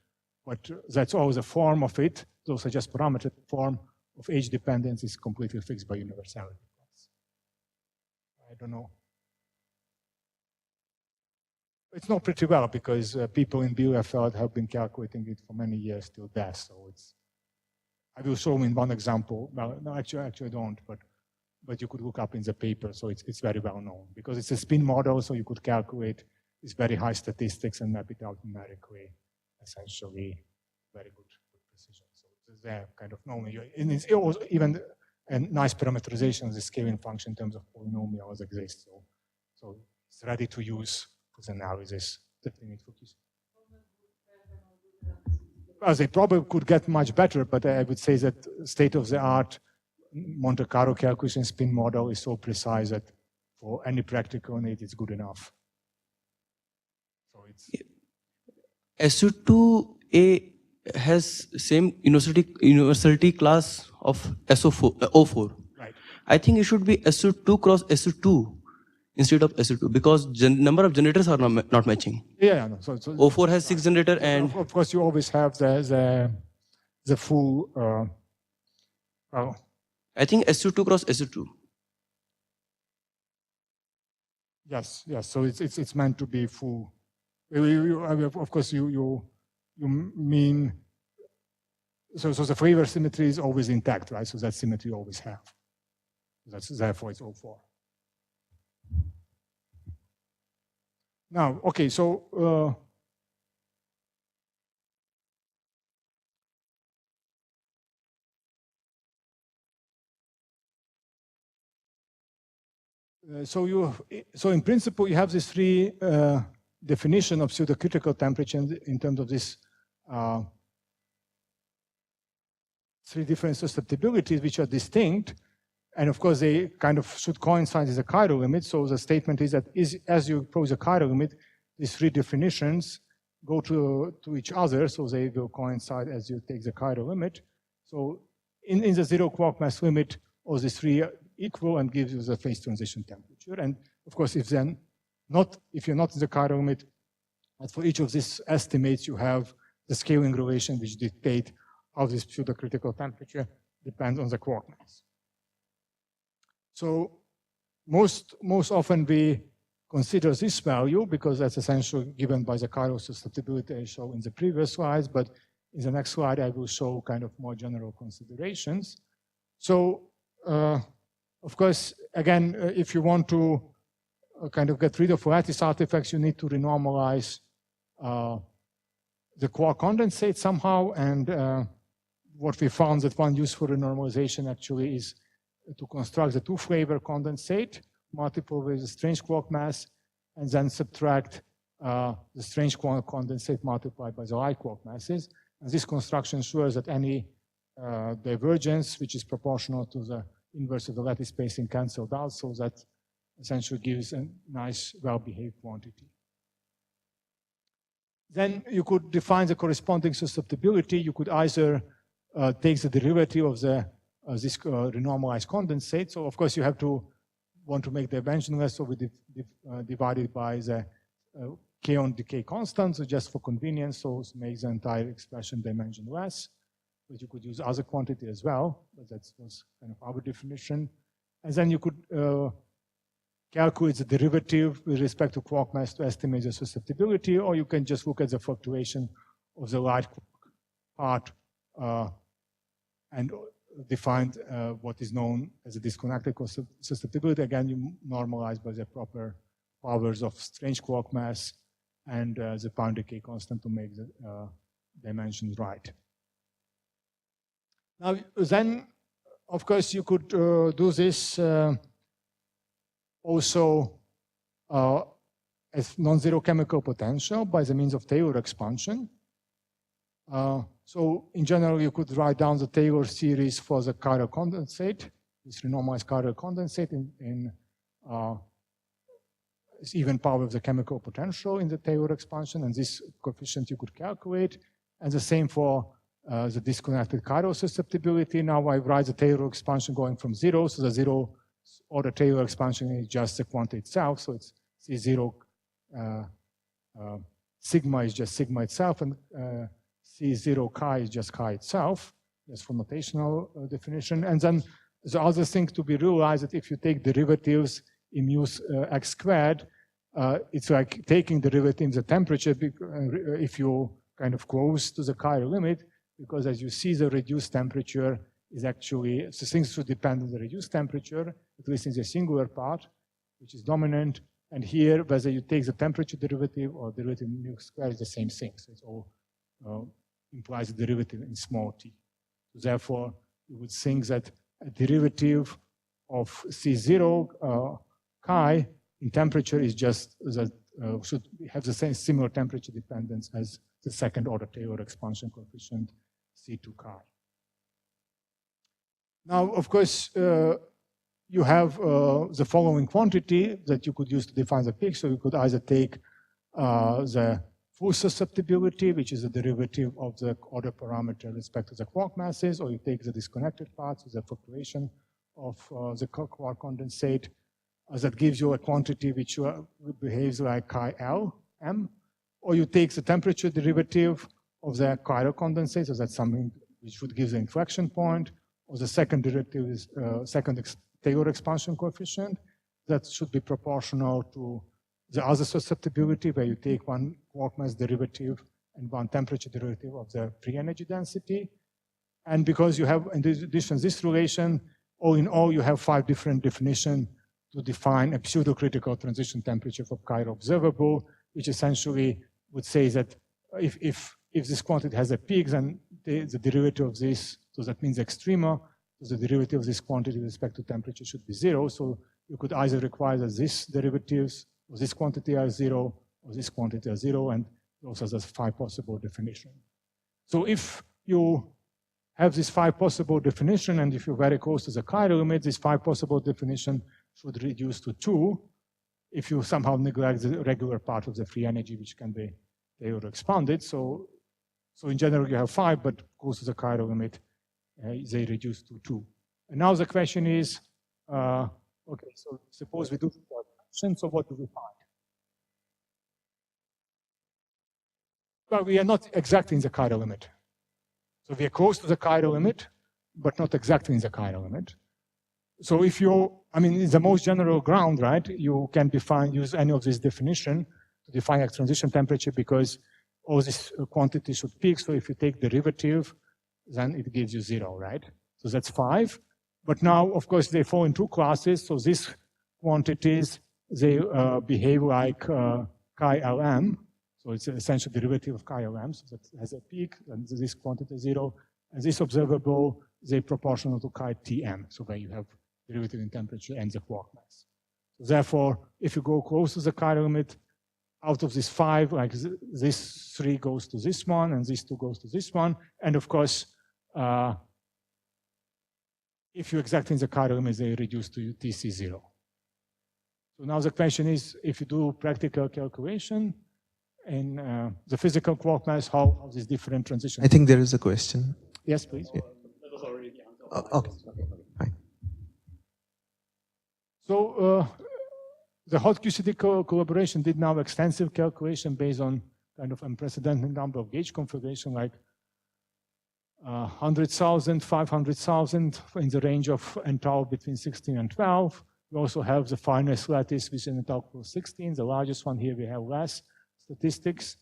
that's always a form of it. Those are just parameter form of H dependence is completely fixed by universality class. I don't know. It's not pretty well because people in Bielefeld have been calculating it for many years till death. So it's, I will show in one example. Well, no, actually I don't, but you could look up in the paper. So it's very well known because it's a spin model. So you could calculate this very high statistics and map it out numerically, essentially very good precision. So they're kind of known. And it's even a nice parameterization of the scaling function in terms of polynomials exists. So it's ready to use for the analysis that we need for QCD. Well, they probably could get much better, but I would say that state-of-the-art Monte Carlo calculation spin model is so precise that for any practical need, it's good enough. So it's SU2A has same universality class of O4. right. I think it should be SU2 cross SU2 instead of SU2 because number of generators are not matching. Yeah, no. So O4 has 6 generators and of course you always have the full. Well, I think SU2 cross SU2. yes. So it's meant to be full. Of course you mean so the flavor symmetry is always intact, right? So that symmetry you always have. Therefore it's O4. Now, okay, so so in principle you have these three definition of pseudo-critical temperature in terms of this three different susceptibilities which are distinct. And of course, they kind of should coincide with the chiral limit. So the statement is that as you approach the chiral limit, these three definitions go to each other. So they will coincide as you take the chiral limit. So in the zero quark mass limit, all these three are equal and gives you the phase transition temperature. And of course, if you're not in the chiral limit, but for each of these estimates, you have the scaling relation which dictate how this pseudo-critical temperature depends on the quark mass. So most often we consider this value because that's essentially given by the chiral susceptibility I showed in the previous slides, but in the next slide I will show kind of more general considerations. So of course, again, if you want to kind of get rid of lattice artifacts, you need to renormalize the quark condensate somehow, and what we found that one useful renormalization actually is to construct the two-flavor condensate, multiple with the strange quark mass, and then subtract the strange quark condensate multiplied by the light quark masses. And this construction ensures that any divergence, which is proportional to the inverse of the lattice spacing, cancelled out, so that essentially gives a nice, well-behaved quantity. Then you could define the corresponding susceptibility. You could either take the derivative of this renormalized condensate. So of course you have to want to make the dimensionless, so we divide it by the kaon decay constant, so just for convenience, so make the entire expression dimensionless. But you could use other quantity as well, but that was kind of our definition. And then you could calculate the derivative with respect to quark mass to estimate the susceptibility, or you can just look at the fluctuation of the light part and define what is known as a disconnected susceptibility. Again, you normalize by the proper powers of strange quark mass and the pound decay constant to make the dimensions right. Now, then, of course, you could do this also as non-zero chemical potential by the means of Taylor expansion. So in general, you could write down the Taylor series for the chiral condensate, this renormalized chiral condensate in even power of the chemical potential in the Taylor expansion, and this coefficient you could calculate. And the same for the disconnected chiral susceptibility. Now I write the Taylor expansion going from 0, so the 0 order Taylor expansion is just the quantity itself, so it's C0 sigma is just sigma itself, and C0 chi is just chi itself. That's for notational definition. And then the other thing to be realized that if you take derivatives in mu x squared, it's like taking derivatives of the temperature if you kind of close to the chiral limit, because as you see, the reduced temperature is actually, so things should depend on the reduced temperature, at least in the singular part, which is dominant. And here, whether you take the temperature derivative or derivative mu squared is the same thing. So it all implies a derivative in small t. So therefore, you would think that a derivative of C0 chi in temperature is just that should have the same similar temperature dependence as the second order Taylor expansion coefficient C2 chi. Now, of course, you have the following quantity that you could use to define the peak. So you could either take the full susceptibility, which is the derivative of the order parameter with respect to the quark masses, or you take the disconnected parts, the fluctuation of the quark condensate, that gives you a quantity which behaves like chi L m, or you take the temperature derivative of the chiral condensate, so that's something which would give the inflection point, or the second derivative is Taylor expansion coefficient that should be proportional to the other susceptibility, where you take one quark mass derivative and one temperature derivative of the free energy density. And because you have, in addition, this relation, all in all, you have 5 different definitions to define a pseudo-critical transition temperature for chiral observable, which essentially would say that if this quantity has a peak, then the derivative of this, so that means extrema, so the derivative of this quantity with respect to temperature should be 0. So you could either require that these derivatives of this quantity are 0, or this quantity are 0, and also there's 5 possible definitions. So if you have this 5 possible definition, and if you're very close to the chiral limit, this 5 possible definition should reduce to 2 if you somehow neglect the regular part of the free energy, which can be Taylor expanded. So in general, you have 5, but close to the chiral limit, they reduce to 2. And now the question is, okay, so suppose we do the calculation, so what do we find? Well, we are not exactly in the chiral limit. So we are close to the chiral limit, but not exactly in the chiral limit. So if you, I mean, in the most general ground, right, you can use any of this definition to define a transition temperature, because all this quantity should peak. So if you take derivative, then it gives you 0, right? So that's 5. But now, of course, they fall in 2 classes. So these quantities, they behave like chi Lm. So it's an essential derivative of chi Lm. So that has a peak, and this quantity is 0. And this observable, they proportional to chi Tm. So where you have derivative in temperature and the quark mass. So therefore, if you go close to the chiral limit, out of this 5, like this 3 goes to this one, and this 2 goes to this one. And of course, if you exactly in the chiral limit, they reduce to Tc0. So now the question is, if you do practical calculation in the physical quark mass, how this different transition? I think there is a question. Yes, please. Yeah. Okay. Fine. So the hot QCD collaboration did now extensive calculation based on kind of unprecedented number of gauge configuration, like 100,000, 500,000 in the range of n-tau between 16 and 12. We also have the finest lattice with n-tau close 16. The largest one here, we have less statistics,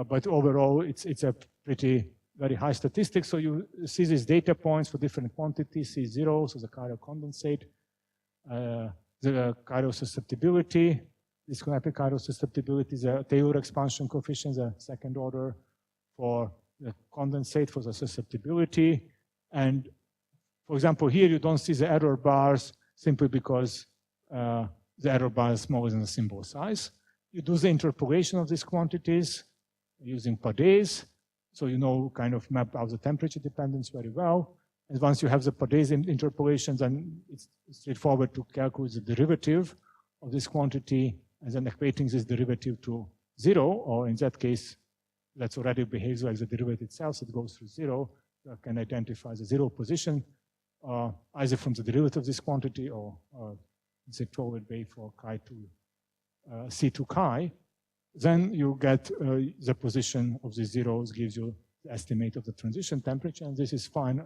but overall, it's a pretty very high statistics. So you see these data points for different quantities, C0, so the chiral condensate, the chiral susceptibility, disconnected chiral susceptibility, the Taylor expansion coefficient, the second order for the condensate for the susceptibility. And for example, here you don't see the error bars simply because the error bar is smaller than the symbol size. You do the interpolation of these quantities using Paday's, so you know kind of map out the temperature dependence very well. And once you have the Paday's interpolations, then it's straightforward to calculate the derivative of this quantity and then equating this derivative to 0, or in that case, that already behaves like the derivative itself, so it goes through zero. You can identify the zero position, either from the derivative of this quantity or let's say throw it away for chi to C2 chi. Then you get the position of the zeros gives you the estimate of the transition temperature, and this is fine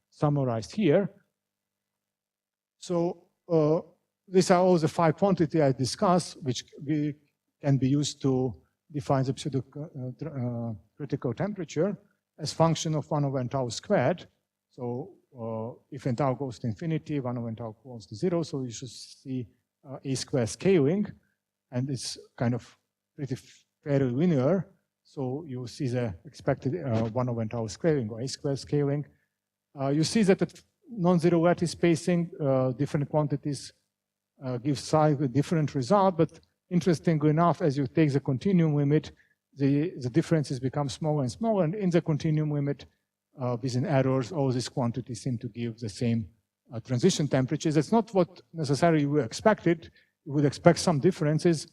summarized here. So these are all the 5 quantities I discussed, which can be used to define the pseudo critical temperature as function of 1 over n tau squared. So if n tau goes to infinity, 1 over n tau goes to 0, so you should see a square scaling, and it's kind of pretty fairly linear. So you see the expected 1 over n tau scaling or a square scaling. You see that at non-zero lattice spacing, different quantities give size with different result, but interestingly enough, as you take the continuum limit, the differences become smaller and smaller, and in the continuum limit, within errors, all these quantities seem to give the same transition temperatures. That's not what necessarily we expected. You would expect some differences,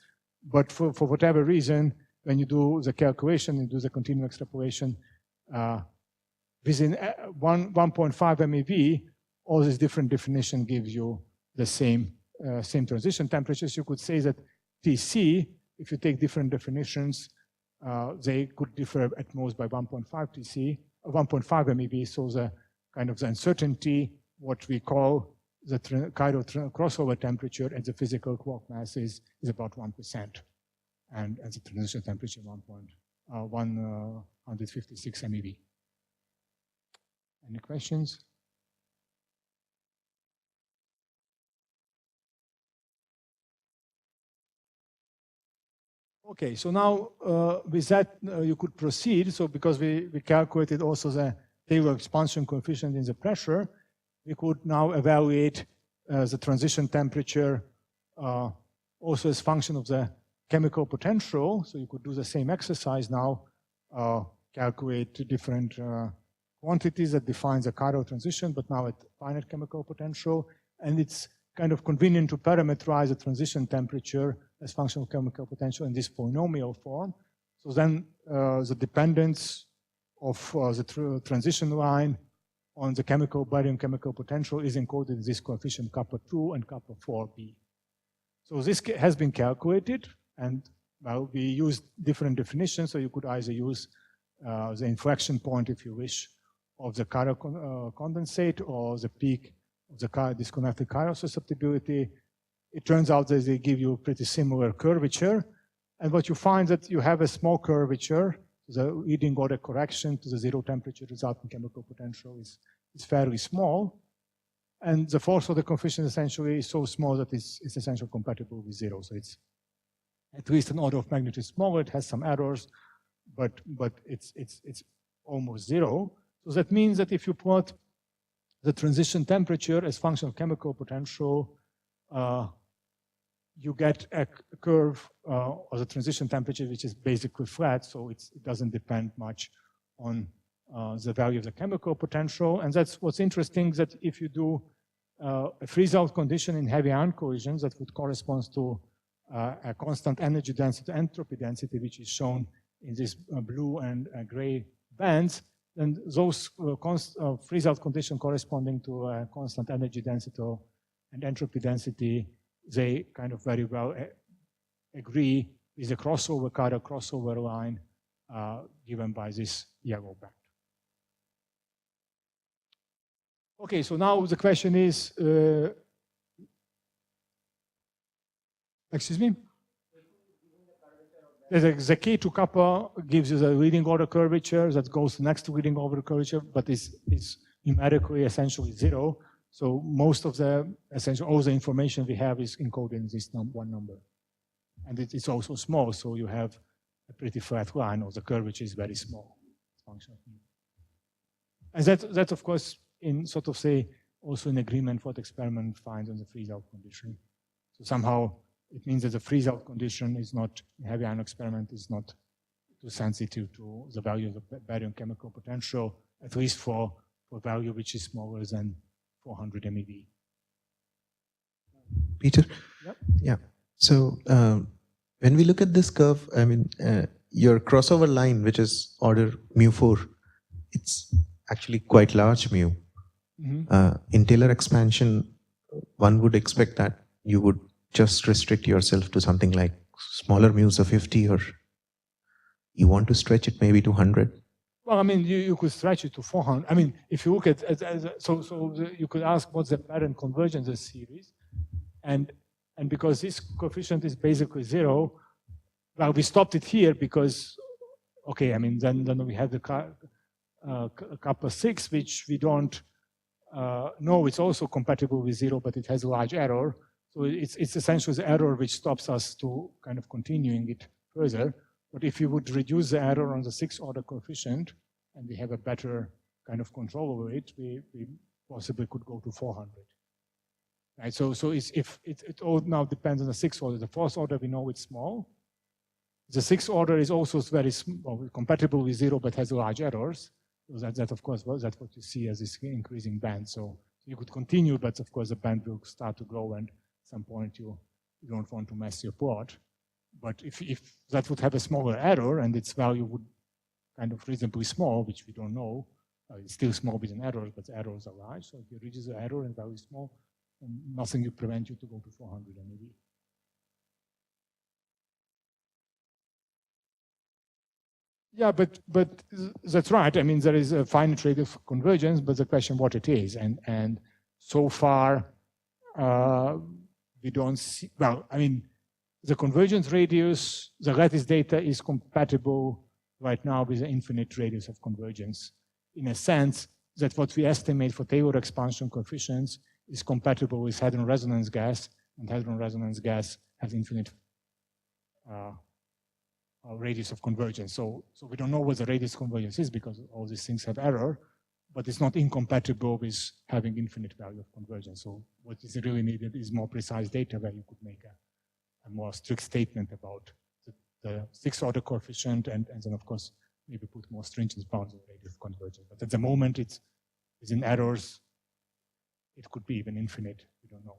but for whatever reason, when you do the calculation, you do the continuum extrapolation, within 1.5 MeV, all these different definitions give you the same transition temperatures. You could say that TC, if you take different definitions, they could differ at most by 1.5 TC, 1.5 MeV. So the kind of the uncertainty, what we call the chiral crossover temperature at the physical quark mass is about 1%, and at the transition temperature 156 MeV. Any questions? Okay, so now with that you could proceed. So because we calculated also the Taylor expansion coefficient in the pressure, we could now evaluate the transition temperature also as function of the chemical potential. So you could do the same exercise now, calculate different quantities that define the chiral transition, but now at finite chemical potential. And it's kind of convenient to parameterize the transition temperature as function of chemical potential in this polynomial form. So then the dependence of the transition line on the baryon chemical potential is encoded in this coefficient kappa 2 and kappa 4b. So this has been calculated, and well, we used different definitions. So you could either use the inflection point, if you wish, of the chiral condensate, or the peak of the disconnected chiral susceptibility. It turns out that they give you pretty similar curvature. And what you find that you have a small curvature, the leading order correction to the zero temperature resulting chemical potential is fairly small. And the force of the coefficient essentially is so small that it's essentially compatible with zero. So it's at least an order of magnitude smaller. It has some errors, but it's almost zero. So that means that if you plot the transition temperature as function of chemical potential, you get a curve of the transition temperature which is basically flat, so it doesn't depend much on the value of the chemical potential. And that's what's interesting, that if you do a freeze-out condition in heavy ion collisions, that would correspond to a constant energy density, entropy density, which is shown in these blue and gray bands, then those freeze-out conditions corresponding to a constant energy density and entropy density, they kind of very well agree with the chiral crossover line given by this yellow band. Okay, so now the question is, excuse me? The K to kappa gives you the leading order curvature that goes next to leading order curvature, but it's numerically essentially zero. So most of all the information we have is encoded in this one number. And it's also small, so you have a pretty flat line, or the curvature is very small. Function. And that of course, in sort of say, also in agreement what experiment finds on the freeze-out condition. So somehow it means that the freeze-out condition is not, heavy ion experiment is not too sensitive to the value of the baryon chemical potential, at least for value which is smaller than 400 MeV. Peter? Yep. Yeah. So when we look at this curve, I mean, your crossover line, which is order mu4, it's actually quite large mu. In Taylor expansion, one would expect that you would just restrict yourself to something like smaller mu's of 50, or you want to stretch it maybe to 100. Well, I mean, you could stretch it to 400. I mean, if you look at you could ask what's the baryon convergence series, and because this coefficient is basically 0, well, we stopped it here because, okay, I mean, then we have the kappa 6, which we don't know it's also compatible with 0, but it has a large error. So it's essentially the error which stops us to kind of continuing it further. But if you would reduce the error on the 6th order coefficient, and we have a better kind of control over it, we possibly could go to 400. Right? So it all now depends on the 6th order. The 4th order, we know it's small. The 6th order is also very small, compatible with 0, but has large errors. So that of course, that's what you see as this increasing band. So you could continue, but of course the band will start to grow, and at some point you don't want to mess your plot. But if that would have a smaller error and its value would kind of reasonably small, which we don't know, it's still small with an error, but the errors are large. So if you reach the error and value is small, then nothing will prevent you to go to 400 MeV. Yeah, but that's right. I mean, there is a finite radius of convergence, but the question what it is, and so far we don't see. Well, I mean, the convergence radius, the lattice data is compatible right now with the infinite radius of convergence, in a sense that what we estimate for Taylor expansion coefficients is compatible with hadron resonance gas, and hadron resonance gas has infinite radius of convergence. So we don't know what the radius of convergence is because all these things have error, but it's not incompatible with having infinite value of convergence. So what is really needed is more precise data where you could make a more strict statement about the 6th order coefficient, and then of course maybe put more stringent bounds on the radius of convergence. But at the moment it's in errors. It could be even infinite, we don't know.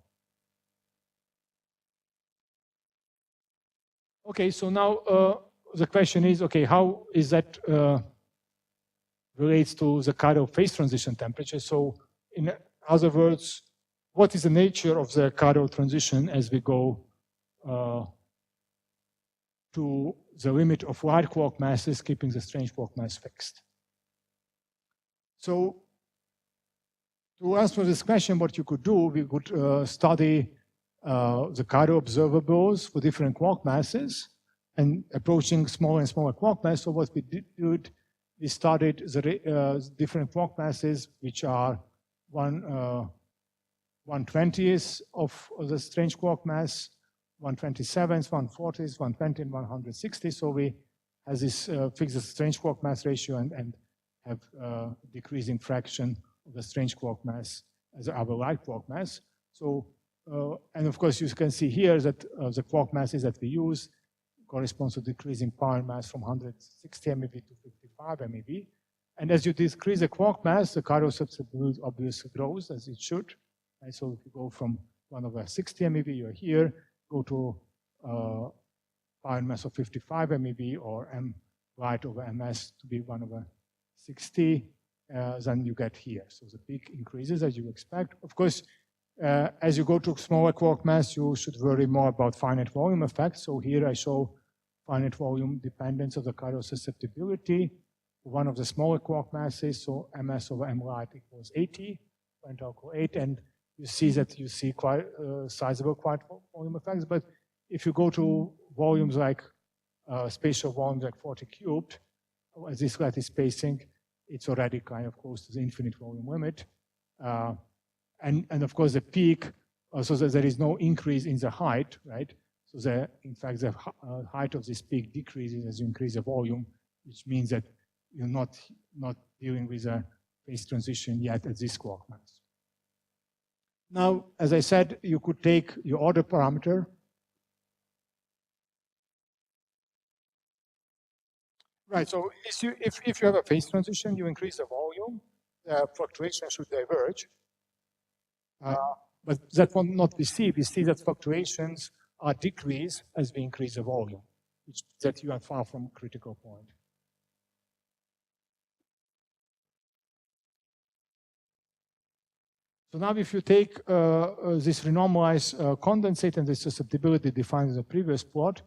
Okay, so now the question is, okay, how is that relates to the Chiral phase transition temperature? So in other words, what is the nature of the Chiral transition as we go to the limit of wide quark masses, keeping the strange quark mass fixed? So to answer this question, what you could do, we could study the Chiral observables for different quark masses and approaching smaller and smaller quark mass. So what we did, we studied the different quark masses, which are 1/20th of the strange quark mass, 1/27th, 1/40th, 1/20, and 1/160th. So we have this fixed strange quark mass ratio and have decreasing fraction of the strange quark mass as our light quark mass. So, and of course you can see here that the quark masses that we use corresponds to decreasing power mass from 160 MeV to 55 MeV. And as you decrease the quark mass, the Chiral susceptibility obviously grows, as it should. Right? So if you go from 1/60 MeV, you're here, go to power mass of 55 MeV, or M light over MS to be 1/60, then you get here. So the peak increases as you expect. Of course, as you go to smaller quark mass, you should worry more about finite volume effects. So here I show finite volume dependence of the Chiral susceptibility. One of the smaller quark masses, so MS over M light equals 80, 8, and you see that you see quite sizable quite volume effects. But if you go to volumes like spatial volumes like 40 cubed, as this lattice spacing, it's already kind of close to the infinite volume limit. And of course the peak, so that there is no increase in the height, right? So in fact, the height of this peak decreases as you increase the volume, which means that you're not dealing with a phase transition yet at this quark mass. Now, as I said, you could take your order parameter. Right, so if you have a phase transition, you increase the volume, the fluctuation should diverge. But that will not be seen. We see that fluctuations are decreased as we increase the volume. which means that you are far from critical point. So now if you take this renormalized condensate and the susceptibility defined in the previous plot,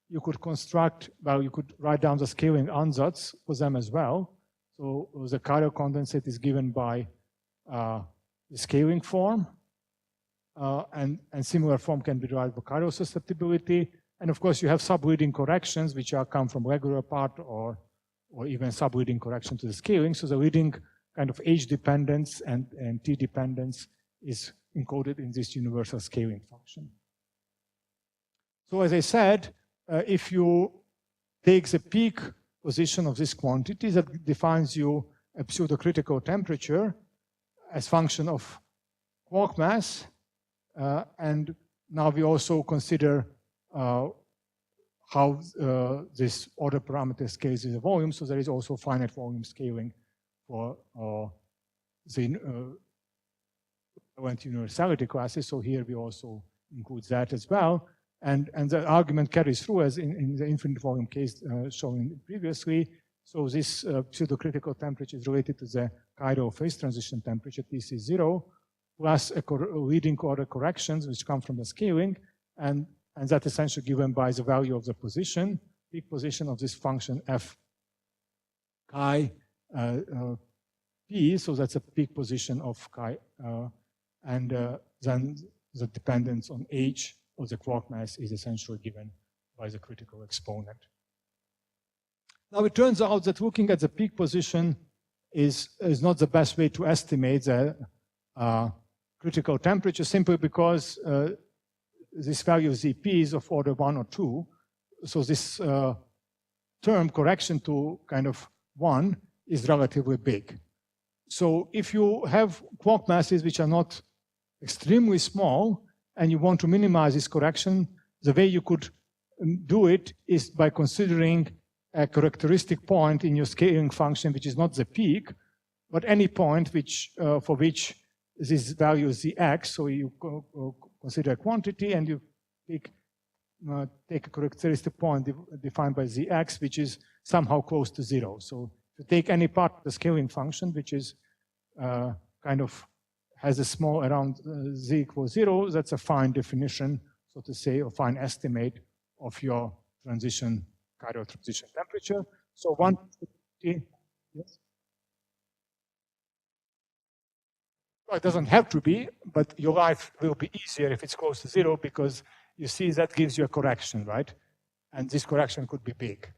you could construct, well, you could write down the scaling ansatz for them as well. So the chiral condensate is given by the scaling form, and similar form can be derived by chiral susceptibility. And of course, you have subleading corrections, which come from regular part or even subleading correction to the scaling. So the leading kind of H dependence and T dependence is encoded in this universal scaling function. So as I said, if you take the peak position of this quantity that defines you a pseudo-critical temperature as function of quark mass, and now we also consider how this order parameter scales in the volume. So there is also finite volume scaling for the universality classes. So here we also include that as well. And the argument carries through as in the infinite volume case shown previously. So this pseudo-critical temperature is related to the chiral phase transition temperature, Tc0, plus a leading order corrections, which come from the scaling, and that essentially given by the value of the position, peak position of this function f chi p, so that's a peak position of chi, and then the dependence on h of the quark mass is essentially given by the critical exponent. Now it turns out that looking at the peak position is not the best way to estimate the critical temperature, simply because this value of Zp is of order 1 or 2. So this term, correction to kind of 1, is relatively big. So if you have quark masses which are not extremely small, and you want to minimize this correction, the way you could do it is by considering a characteristic point in your scaling function, which is not the peak, but any point which for which this value is the x. So you consider a quantity and you take a characteristic point defined by zx, which is somehow close to 0. So if you take any part of the scaling function, which is kind of has a small around z equals 0, that's a fine definition, so to say, or fine estimate of your transition, chiral transition temperature. So 150, yes? Well, it doesn't have to be, but your life will be easier if it's close to 0, because you see that gives you a correction, right? And this correction could be big.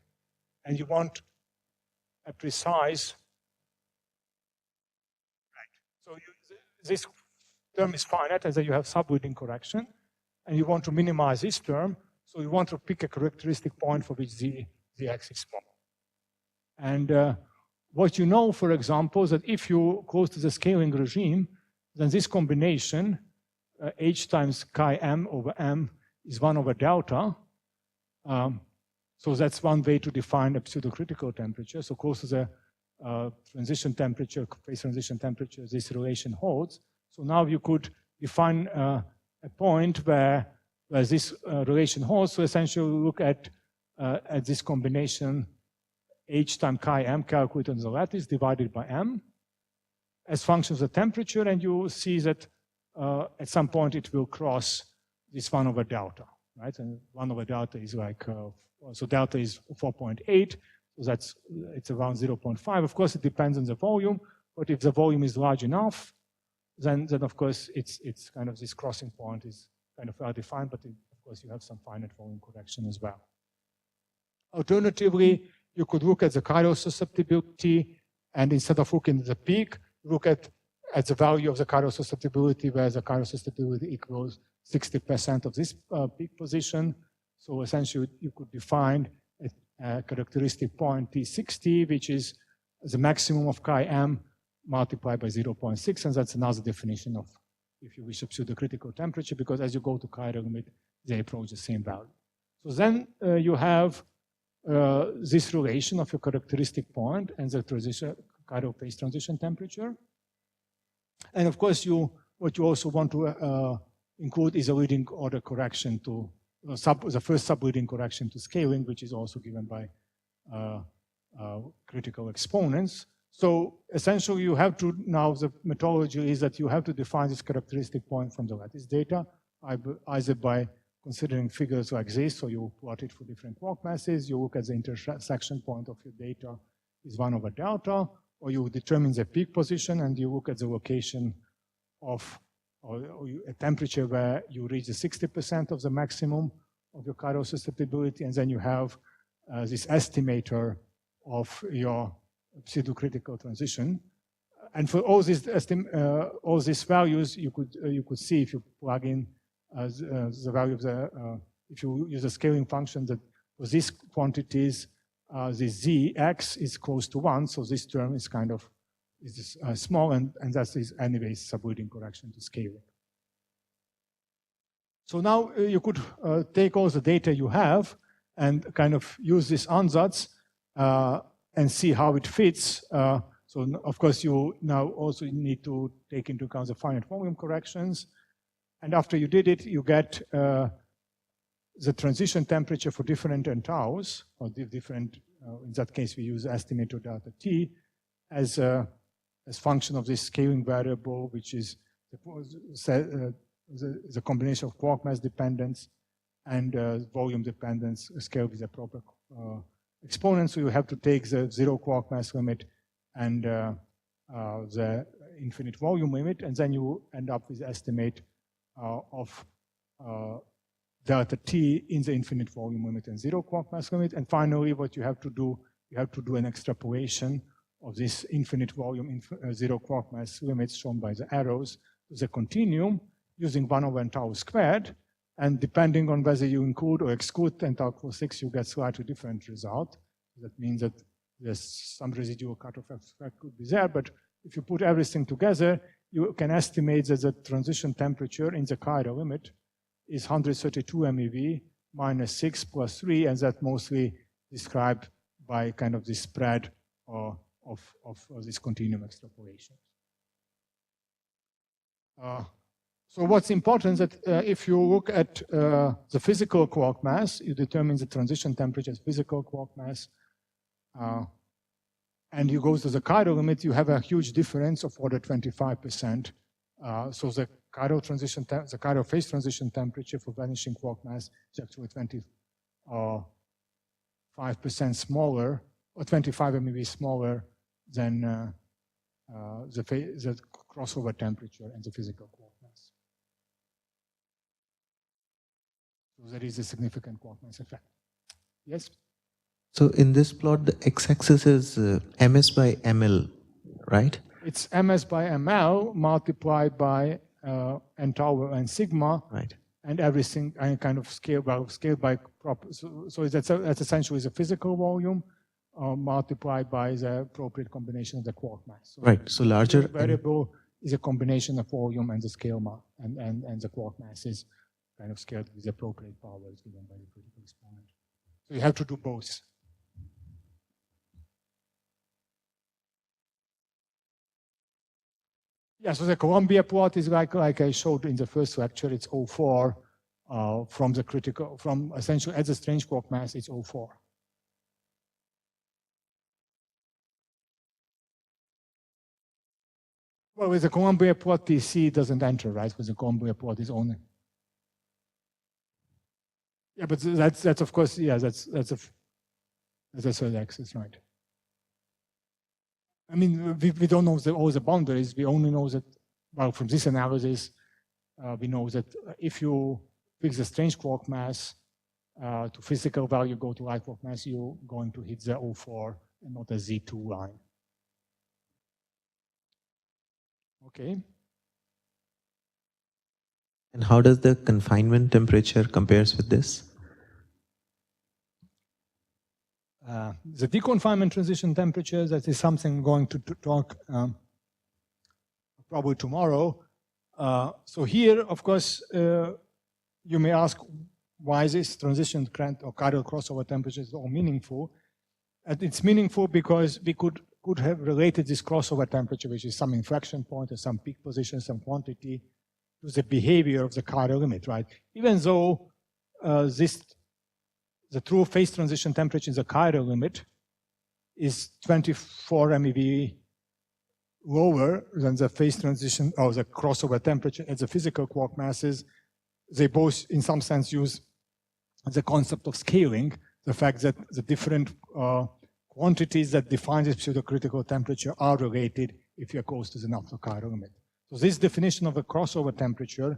And you want a precise, right? So this term is finite, and then you have subleading correction, and you want to minimize this term, so you want to pick a characteristic point for which the x is small. And what you know, for example, is that if you close to the scaling regime, then this combination, h times chi m over m, is 1 over delta. So that's one way to define a pseudo-critical temperature. So close to the transition temperature, phase transition temperature, this relation holds. So now you could define a point where this relation holds. So essentially look at this combination h times chi m calculated on the lattice divided by m as functions of the temperature, and you see that at some point it will cross this 1 over delta, right? And 1 over delta is like, so delta is 4.8, so it's around 0.5. Of course, it depends on the volume, but if the volume is large enough, then of course it's kind of this crossing point is kind of well defined, but of course you have some finite volume correction as well. Alternatively, you could look at the chiral susceptibility, and instead of looking at the peak, look at the value of the chiral susceptibility, where the chiral susceptibility equals 60% of this peak position. So essentially, you could define a characteristic point T60, which is the maximum of chi m multiplied by 0.6, and that's another definition of, if you wish, a pseudo-critical temperature, because as you go to chiral limit, they approach the same value. So then you have this relation of your characteristic point and the chiral phase transition temperature. And of course, what you also want to include is a leading order correction to the first subleading correction to scaling, which is also given by critical exponents. So essentially you have to, now the methodology is that you have to define this characteristic point from the lattice data, either by considering figures like this, so you plot it for different quark masses, you look at the intersection point of your data is 1 over delta, or you determine the peak position and you look at the location of a temperature where you reach the 60% of the maximum of your chiral susceptibility, and then you have this estimator of your pseudocritical transition. And for all these values, you could see if you plug in the value of the, if you use a scaling function, that for these quantities, this zx is close to 1, so this term is kind of small, and that is anyways subleading correction to scaling. So now you could take all the data you have and kind of use this ansatz and see how it fits. So of course you now also need to take into account the finite volume corrections. And after you did it, you get the transition temperature for different n taus, or different, in that case we use estimator delta t, as function of this scaling variable, which is the combination of quark mass dependence and volume dependence scaled with the proper exponent. So you have to take the 0 quark mass limit and the infinite volume limit, and then you end up with the estimate of delta t in the infinite volume limit and 0 quark mass limit. And finally, what you have to do an extrapolation of this infinite volume 0 quark mass limits shown by the arrows to the continuum using 1 over n tau squared. And depending on whether you include or exclude n tau equals 6, you get slightly different result. That means that there's some residual cutoff effect could be there, but if you put everything together, you can estimate that the transition temperature in the chiral limit is 132 MeV minus 6 plus 3, and that's mostly described by kind of this spread of this continuum extrapolation. So what's important is that if you look at the physical quark mass, you determine the transition temperature as physical quark mass, and you go to the chiral limit, you have a huge difference of order 25%. So the chiral phase transition temperature for vanishing quark mass is actually 25% smaller, or 25 MeV smaller than the crossover temperature and the physical quark mass. So there is a significant quark mass effect. Yes? So in this plot, the x-axis is ms by ml, right? It's ms by ml multiplied by n tau and sigma, right? And everything kind of scaled by proper. So that's essentially the physical volume multiplied by the appropriate combination of the quark mass. So right. So larger variable is a combination of volume and the scale mass, and the quark mass is kind of scaled with the appropriate powers given by the critical exponent. So you have to do both. Yeah, so the Columbia plot is like I showed in the first lecture, it's 0.4 from essentially at the strange quark mass, it's 0.4. Well, with the Columbia plot, TC doesn't enter, right? Because the Columbia plot is only. Yeah, but that's of course, yeah, that's a third axis, right? I mean, we don't know all the boundaries. We only know that, well, from this analysis, we know that if you fix the strange quark mass to physical value, go to light quark mass, you're going to hit the 0.4 and not a Z2 line. Okay. And how does the confinement temperature compares with this? The deconfinement transition temperature, that is something I'm going to talk probably tomorrow. So here, of course, you may ask why this transition current or chiral crossover temperature is all meaningful. And it's meaningful because we could have related this crossover temperature, which is some inflection point or some peak position, some quantity, to the behavior of the chiral limit, right? Even though the true phase transition temperature in the chiral limit is 24 MeV lower than the phase transition or the crossover temperature at the physical quark masses. They both, in some sense, use the concept of scaling, the fact that the different quantities that define this pseudocritical temperature are related if you're close to the natural chiral limit. So this definition of a crossover temperature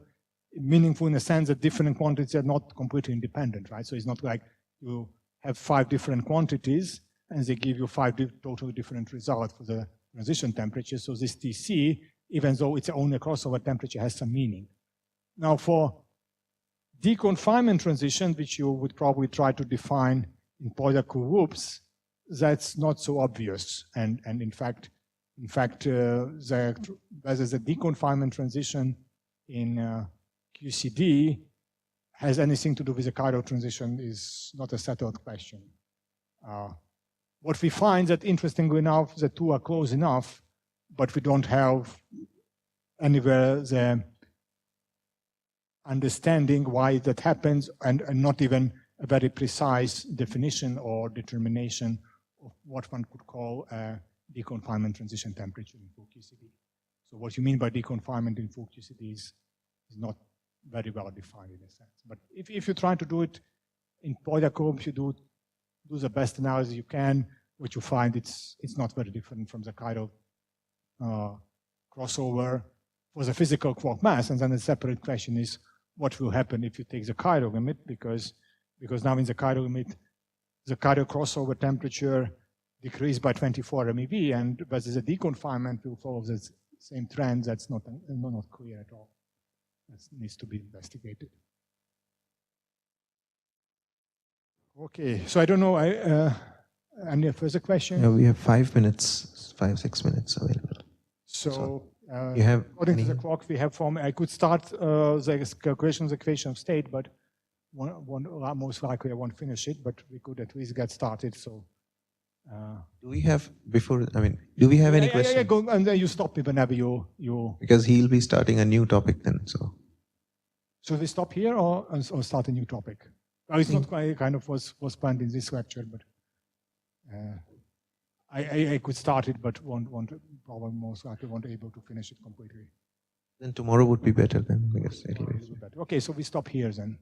is meaningful in the sense that different quantities are not completely independent, right? So it's not like you have 5 different quantities and they give you 5 totally different results for the transition temperature. So this TC, even though it's only a crossover temperature, has some meaning. Now for deconfinement transition, which you would probably try to define in Polyakov loops, that's not so obvious. And in fact, whether the deconfinement transition in QCD has anything to do with the chiral transition is not a settled question. What we find that, interestingly enough, the two are close enough, but we don't have anywhere the understanding why that happens, and not even a very precise definition or determination of what one could call a deconfinement transition temperature in full QCD. So what you mean by deconfinement in full QCD is not very well defined in a sense. But if you try to do it in Polyakov, you do the best analysis you can, what you find it's not very different from the chiral crossover for the physical quark mass. And then a separate question is what will happen if you take the chiral limit, because now in the chiral limit, the chiral crossover temperature decreased by 24 MeV, and whether the deconfinement will follow the same trend, that's not clear at all. That needs to be investigated. Okay, so I don't know, any further questions? Yeah, we have 5 minutes, 5-6 minutes available. So you have according to the clock we have from, I could start the calculation of the equation of state, but most likely I won't finish it, but we could at least get started. So do we have, do we have any questions? Yeah, go, and then you stop me whenever you... Because he'll be starting a new topic then, so. Should we stop here or start a new topic? Well, it's not quite kind of was planned in this lecture, but I could start it, but probably most likely won't be able to finish it completely. Then tomorrow would be better then, because it'll be better. Okay, so we stop here then.